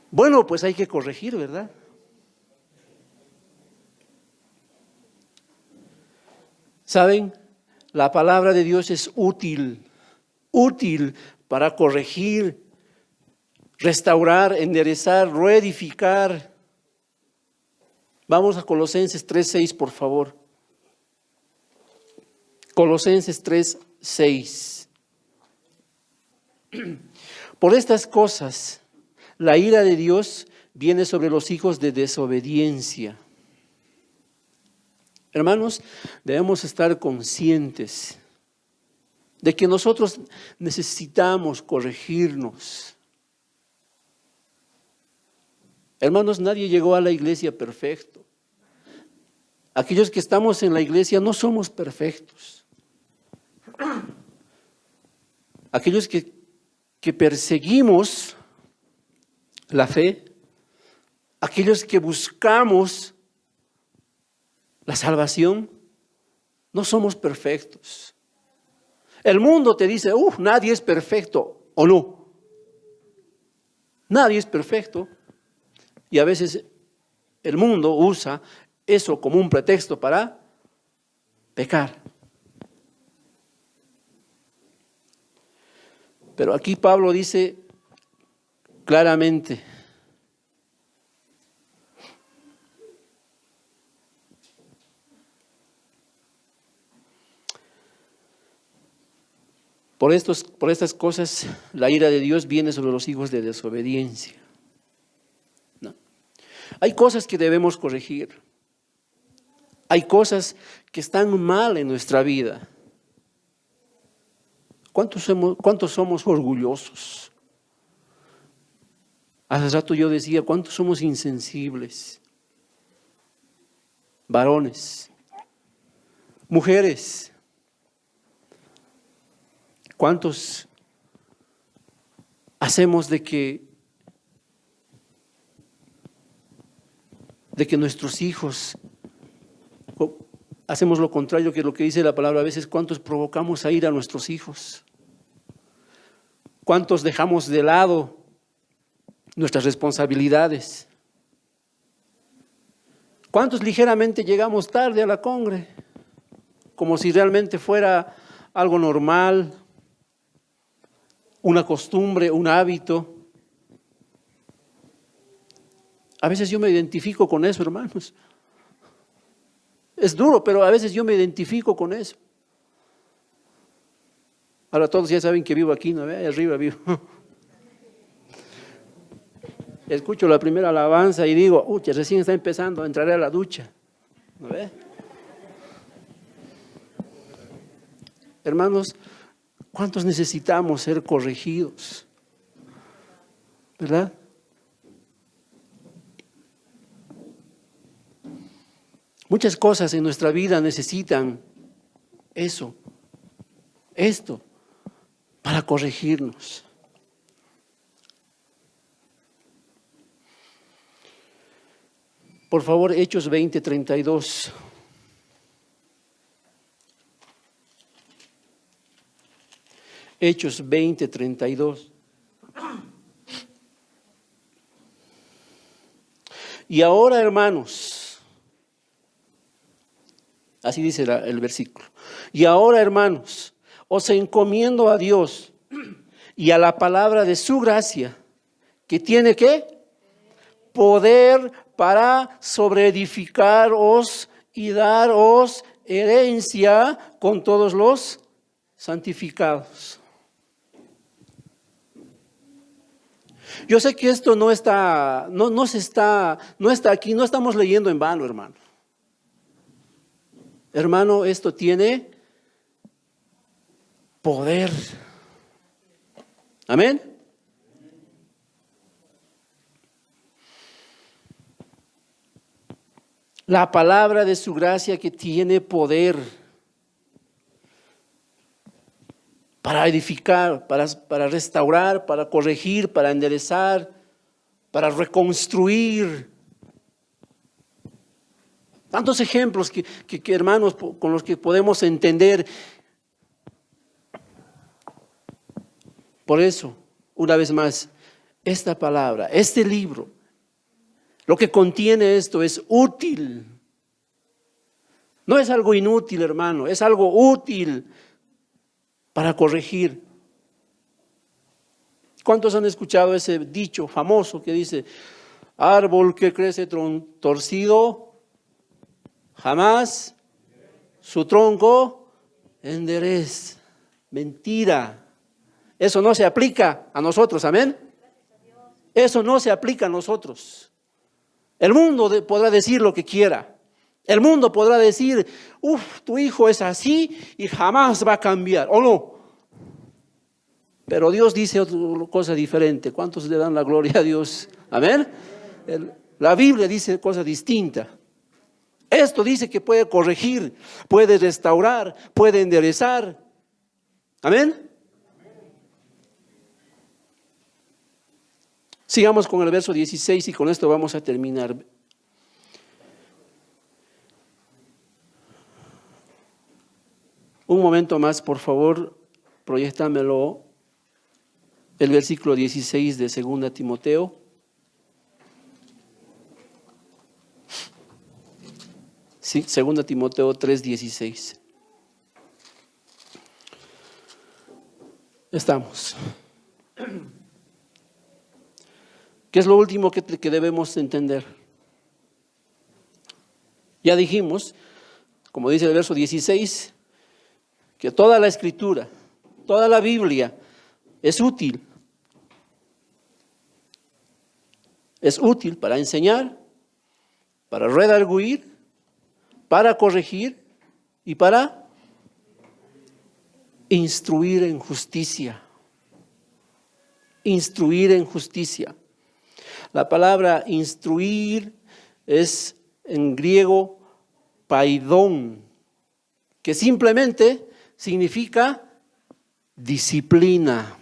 Bueno, pues hay que corregir, ¿verdad? ¿Saben? La palabra de Dios es útil para corregir, restaurar, enderezar, reedificar. Vamos a Colosenses 3:6, por favor. Colosenses 3:6. Por estas cosas, la ira de Dios viene sobre los hijos de desobediencia. Hermanos, debemos estar conscientes de que nosotros necesitamos corregirnos. Hermanos, nadie llegó a la iglesia perfecto. Aquellos que estamos en la iglesia no somos perfectos. Aquellos que perseguimos la fe, aquellos que buscamos la salvación, no somos perfectos. El mundo te dice, nadie es perfecto, ¿o no? Nadie es perfecto. Y a veces el mundo usa eso como un pretexto para pecar. Pero aquí Pablo dice claramente, por estas cosas la ira de Dios viene sobre los hijos de desobediencia. ¿No? Hay cosas que debemos corregir. Hay cosas que están mal en nuestra vida. ¿Cuántos somos orgullosos? Hace rato yo decía, ¿cuántos somos insensibles? Varones, mujeres, ¿cuántos hacemos de que nuestros hijos, hacemos lo contrario que lo que dice la palabra? A veces, ¿cuántos provocamos a ir a nuestros hijos? ¿Cuántos dejamos de lado nuestras responsabilidades? ¿Cuántos ligeramente llegamos tarde a la congre? Como si realmente fuera algo normal, una costumbre, un hábito. A veces yo me identifico con eso, hermanos. Es duro, pero a veces yo me identifico con eso. Ahora todos ya saben que vivo aquí, ¿no ve? Ahí arriba vivo. Escucho la primera alabanza y digo, recién está empezando, entraré a la ducha. ¿No ve? Hermanos, ¿cuántos necesitamos ser corregidos? ¿Verdad? Muchas cosas en nuestra vida necesitan esto, para corregirnos. Por favor, Hechos 20:32. Hechos 20:32. Y ahora, hermanos, así dice el versículo. Y ahora, hermanos, os encomiendo a Dios y a la palabra de su gracia, que tiene ¿qué? Poder para sobreedificaros y daros herencia con todos los santificados. Yo sé que esto no está aquí, no estamos leyendo en vano, hermano. Hermano, esto tiene poder. Amén. La palabra de su gracia que tiene poder para edificar, para restaurar, para corregir, para enderezar, para reconstruir. Tantos ejemplos que hermanos, con los que podemos entender. Por eso, una vez más, esta palabra, este libro, lo que contiene esto es útil. No es algo inútil, hermano, es algo útil para corregir. ¿Cuántos han escuchado ese dicho famoso que dice, árbol que crece torcido, jamás su tronco endereza? Mentira. Eso no se aplica a nosotros, amén. Eso no se aplica a nosotros. El mundo podrá decir lo que quiera. El mundo podrá decir, tu hijo es así y jamás va a cambiar, ¿o no? Pero Dios dice otra cosa diferente. ¿Cuántos le dan la gloria a Dios? Amén. La Biblia dice cosa distinta. Esto dice que puede corregir, puede restaurar, puede enderezar. Amén. Sigamos con el verso 16 y con esto vamos a terminar. Un momento más, por favor, proyéctamelo. El versículo 16 de 2 Timoteo. Sí, 2 Timoteo 3:16. Estamos. ¿Qué es lo último que debemos entender? Ya dijimos, como dice el verso 16, que toda la Escritura, toda la Biblia es útil. Es útil para enseñar, para redarguir, para corregir y para instruir en justicia. Instruir en justicia. La palabra instruir es en griego paidón, que simplemente significa disciplina.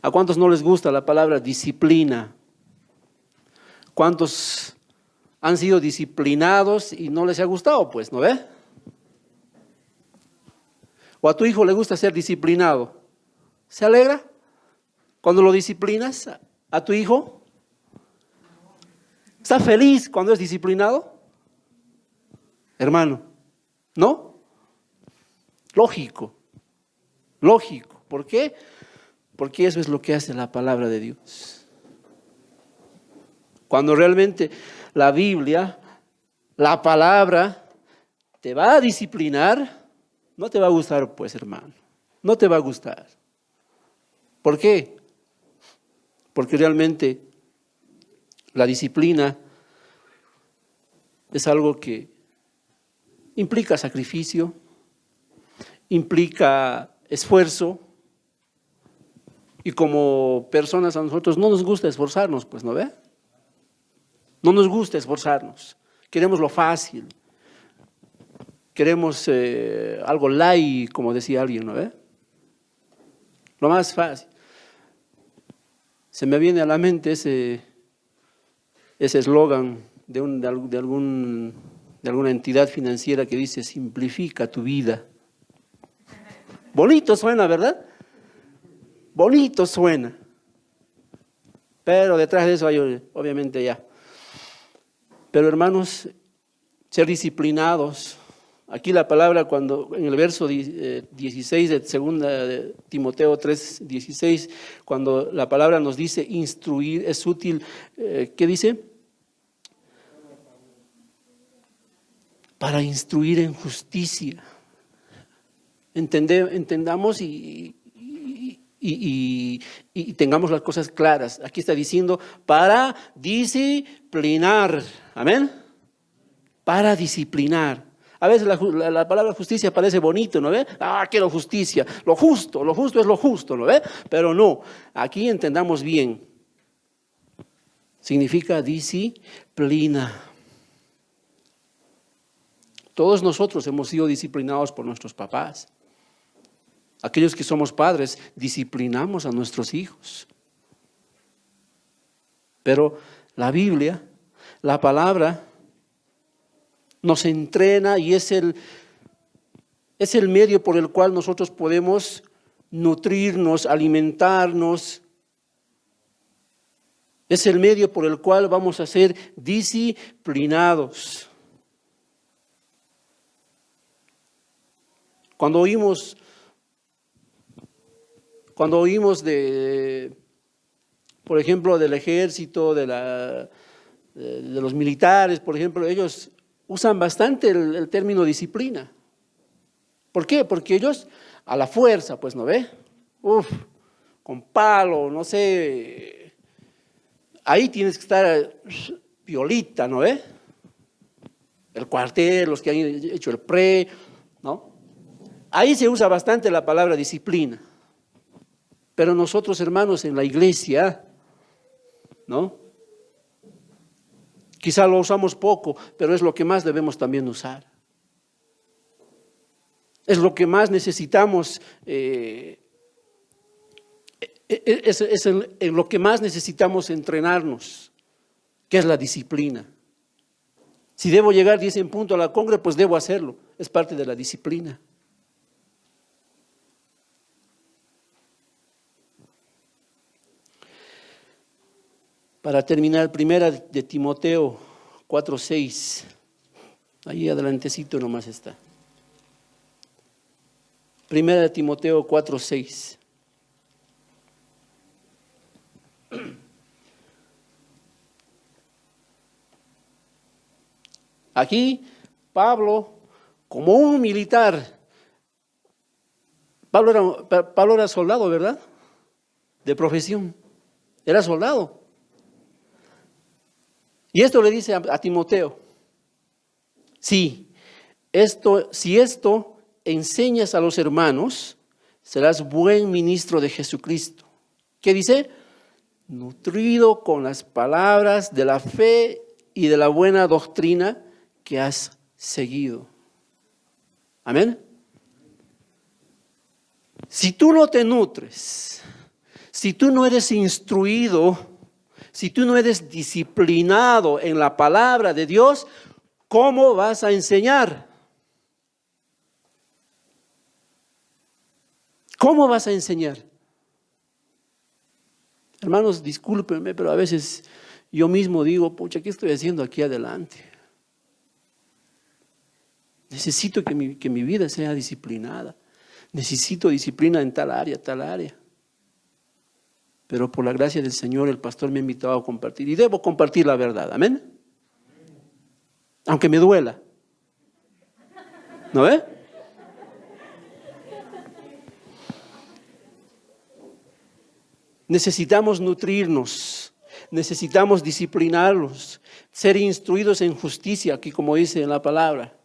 ¿A cuántos no les gusta la palabra disciplina? ¿Cuántos han sido disciplinados y no les ha gustado? Pues, ¿no ve? ¿O a tu hijo le gusta ser disciplinado? ¿Se alegra cuando lo disciplinas a tu hijo? ¿Está feliz cuando es disciplinado? Hermano, ¿no? Lógico. ¿Por qué? Porque eso es lo que hace la palabra de Dios. Cuando realmente la Biblia, la palabra, te va a disciplinar, no te va a gustar, pues, hermano. No te va a gustar. ¿Por qué? Porque realmente la disciplina es algo que implica sacrificio, implica esfuerzo, y como personas a nosotros no nos gusta esforzarnos, pues, ¿no ve? No nos gusta esforzarnos, queremos lo fácil, queremos algo light, como decía alguien, ¿no ve? Lo más fácil. Se me viene a la mente ese eslogan de alguna entidad financiera que dice, simplifica tu vida. Bonito suena, ¿verdad? Bonito suena. Pero detrás de eso hay, obviamente, ya. Pero hermanos, ser disciplinados. Aquí la palabra, cuando en el verso 16 de 2 Timoteo 3:16, cuando la palabra nos dice instruir, es útil. ¿Qué dice? Para instruir en justicia. Entendamos y tengamos las cosas claras. Aquí está diciendo para disciplinar. Amén. Para disciplinar. A veces la palabra justicia parece bonito, ¿no ve? Quiero justicia. Lo justo es lo justo, ¿no ve? Pero no, aquí entendamos bien. Significa disciplina. Todos nosotros hemos sido disciplinados por nuestros papás. Aquellos que somos padres, disciplinamos a nuestros hijos. Pero la Biblia, la palabra, nos entrena y es el medio por el cual nosotros podemos nutrirnos, alimentarnos. Es el medio por el cual vamos a ser disciplinados. Cuando oímos por ejemplo, del ejército, de los militares, por ejemplo, ellos usan bastante el término disciplina. ¿Por qué? Porque ellos a la fuerza, pues, ¿no ve? Con palo, no sé, ahí tienes que estar piolita, ¿no ve? El cuartel, los que han hecho el pre, ¿no? Ahí se usa bastante la palabra disciplina. Pero nosotros, hermanos, en la iglesia, ¿no? Quizá lo usamos poco, pero es lo que más debemos también usar. Es lo que más necesitamos, es en lo que más necesitamos entrenarnos, que es la disciplina. Si debo llegar 10 en punto a la congre, pues debo hacerlo, es parte de la disciplina. Para terminar, primera de Timoteo 4:6, ahí adelantecito nomás está. Primera de Timoteo 4:6. Aquí Pablo, como un militar, Pablo era soldado, ¿verdad? De profesión, era soldado. Y esto le dice a Timoteo: si esto enseñas a los hermanos, serás buen ministro de Jesucristo. ¿Qué dice? Nutrido con las palabras de la fe y de la buena doctrina que has seguido. Amén. Si tú no te nutres, si tú no eres instruido, si tú no eres disciplinado en la palabra de Dios, ¿cómo vas a enseñar? ¿Cómo vas a enseñar? Hermanos, discúlpenme, pero a veces yo mismo digo, pucha, ¿qué estoy haciendo aquí adelante? Necesito que mi vida sea disciplinada. Necesito disciplina en tal área, tal área. Pero por la gracia del Señor, el pastor me ha invitado a compartir. Y debo compartir la verdad, amén. Aunque me duela. ¿No ve? Necesitamos nutrirnos, necesitamos disciplinarlos, ser instruidos en justicia, aquí como dice en la palabra,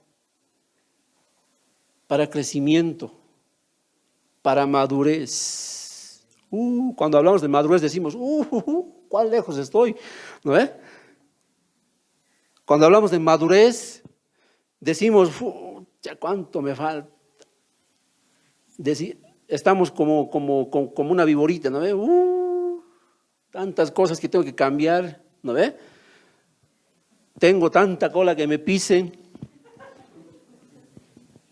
para crecimiento, para madurez. Cuando hablamos de madurez decimos, ¿cuán lejos estoy? ¿No ve? Cuando hablamos de madurez decimos, ya cuánto me falta. Estamos como una viborita, ¿no ve? Tantas cosas que tengo que cambiar, ¿no ve? Tengo tanta cola que me pisen.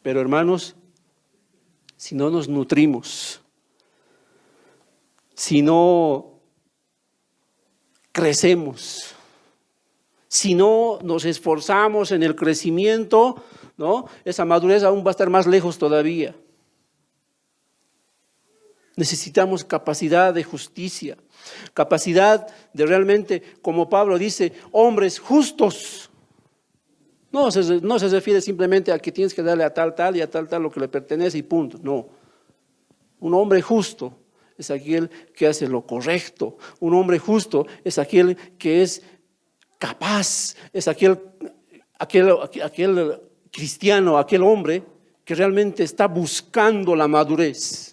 Pero hermanos, si no nos nutrimos, si no crecemos, si no nos esforzamos en el crecimiento, ¿no? Esa madurez aún va a estar más lejos todavía. Necesitamos capacidad de justicia, capacidad de realmente, como Pablo dice, hombres justos. No se refiere simplemente a que tienes que darle a tal y a tal lo que le pertenece y punto. No. Un hombre justo es aquel que hace lo correcto. Un hombre justo es aquel que es capaz, es aquel cristiano, aquel hombre que realmente está buscando la madurez.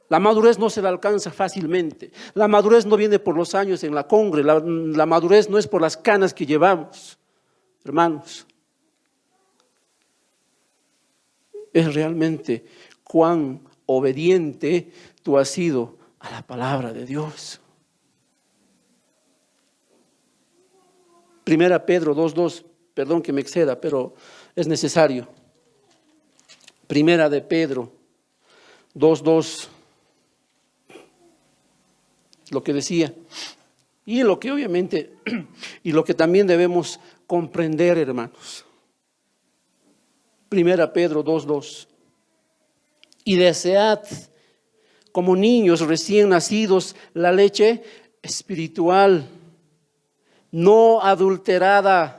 La madurez no se la alcanza fácilmente. La madurez no viene por los años en la congre. La madurez no es por las canas que llevamos, hermanos. Es realmente cuán obediente tú has sido a la palabra de Dios. Primera Pedro 2:2 perdón que me exceda, pero es necesario. Primera de Pedro 2:2, lo que decía, y lo que obviamente, y lo que también debemos comprender, hermanos. Primera Pedro 2:2, y desead como niños recién nacidos la leche espiritual, no adulterada,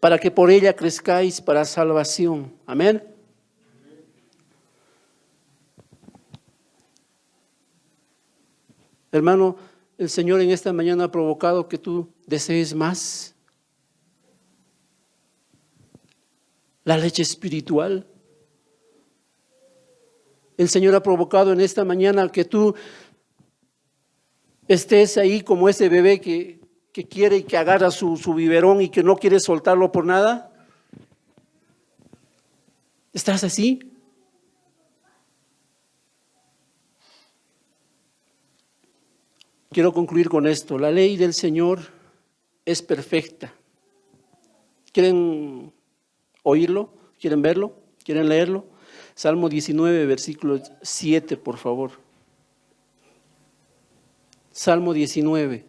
para que por ella crezcáis para salvación. Amén. Hermano, el Señor en esta mañana ha provocado que tú desees más la leche espiritual. El Señor ha provocado en esta mañana que tú estés ahí como ese bebé que quiere y que agarra su biberón y que no quiere soltarlo por nada. ¿Estás así? Quiero concluir con esto. La ley del Señor es perfecta. ¿Quieren oírlo? ¿Quieren verlo? ¿Quieren leerlo? Salmo 19, versículo 7, por favor. Salmo 19.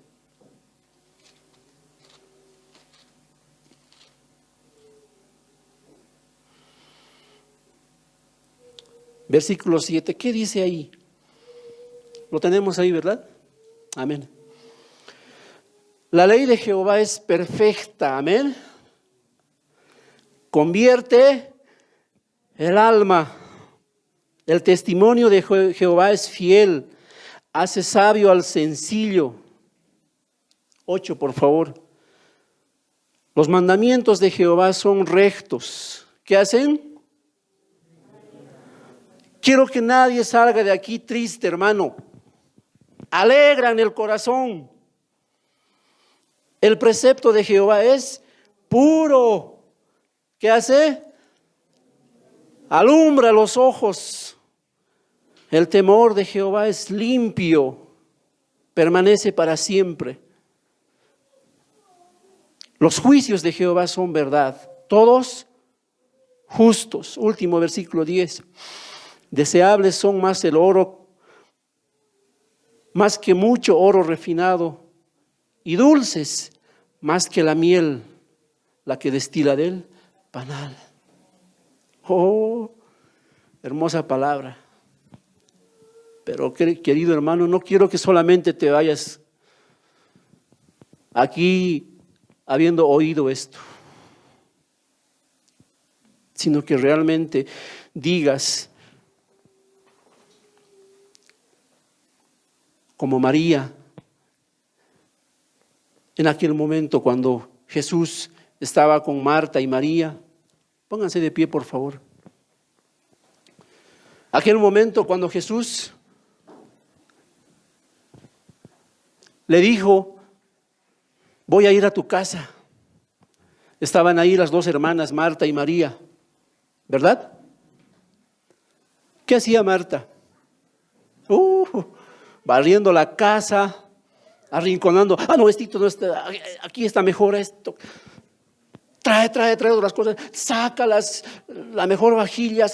Versículo 7. ¿Qué dice ahí? Lo tenemos ahí, ¿verdad? Amén. La ley de Jehová es perfecta. Amén. Convierte el alma. El testimonio de Jehová es fiel. Hace sabio al sencillo. 8, por favor. Los mandamientos de Jehová son rectos. ¿Qué hacen? Quiero que nadie salga de aquí triste, hermano. Alegran el corazón. El precepto de Jehová es puro. ¿Qué hace? Alumbra los ojos. El temor de Jehová es limpio, permanece para siempre. Los juicios de Jehová son verdad, todos justos. Último versículo 10. Deseables son más el oro, más que mucho oro refinado, y dulces más que la miel, la que destila del panal. Oh, hermosa palabra. Pero querido hermano, no quiero que solamente te vayas aquí habiendo oído esto, sino que realmente digas, como María, en aquel momento cuando Jesús estaba con Marta y María. Pónganse de pie, por favor. Aquel momento cuando Jesús le dijo, voy a ir a tu casa. Estaban ahí las dos hermanas, Marta y María, ¿verdad? ¿Qué hacía Marta? Barriendo la casa, arrinconando. No, esto no está, aquí está mejor esto. Trae otras cosas, sácalas, la mejor vajilla.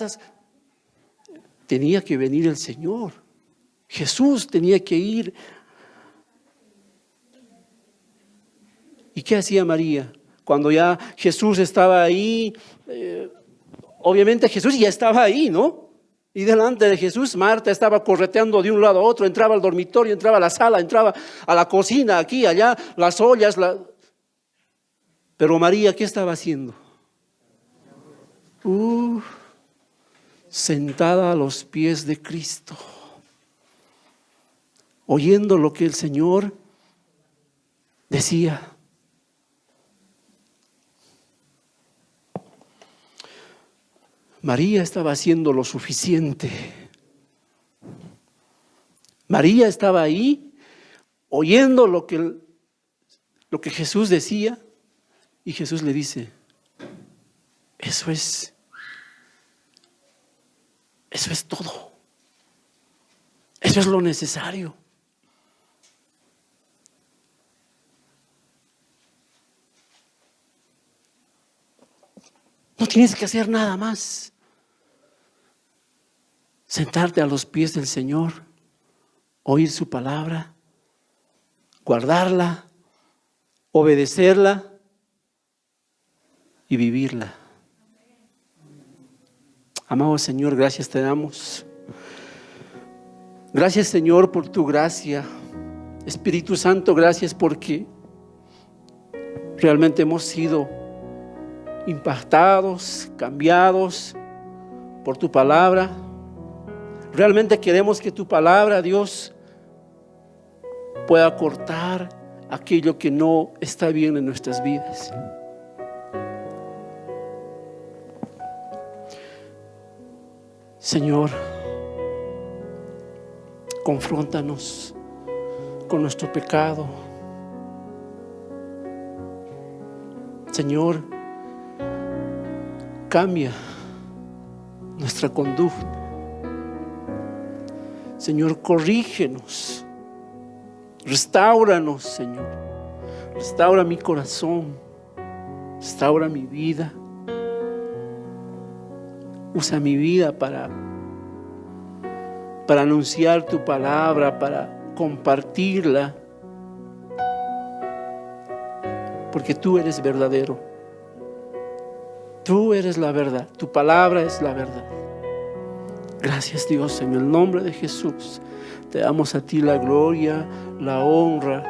Tenía que venir el Señor. Jesús tenía que ir. ¿Y qué hacía María? Cuando ya Jesús estaba ahí, obviamente Jesús ya estaba ahí, ¿no? Y delante de Jesús, Marta estaba correteando de un lado a otro, entraba al dormitorio, entraba a la sala, entraba a la cocina, aquí, allá, las ollas. Pero María, ¿qué estaba haciendo? Sentada a los pies de Cristo, oyendo lo que el Señor decía. María estaba haciendo lo suficiente. María estaba ahí oyendo lo que Jesús decía, y Jesús le dice, eso es todo. Eso es lo necesario. No tienes que hacer nada más. Sentarte a los pies del Señor, oír su palabra, guardarla, obedecerla y vivirla. Amado Señor, gracias te damos. Gracias, Señor, por tu gracia. Espíritu Santo, gracias porque realmente hemos sido impactados, cambiados por tu palabra. Realmente queremos que tu palabra, Dios, pueda cortar aquello que no está bien en nuestras vidas. Señor, confróntanos con nuestro pecado. Señor, cambia nuestra conducta. Señor, corrígenos, restáuranos, Señor. Restaura mi corazón, restaura mi vida. Usa mi vida para anunciar tu palabra, para compartirla, porque tú eres verdadero. Tú eres la verdad, tu palabra es la verdad. Gracias, Dios, en el nombre de Jesús. Te damos a ti la gloria, la honra,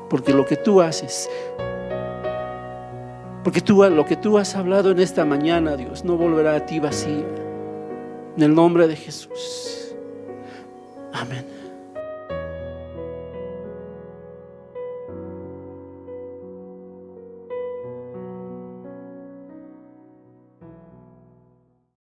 porque lo que tú haces, lo que tú has hablado en esta mañana, Dios, no volverá a ti vacía. En el nombre de Jesús. Amén.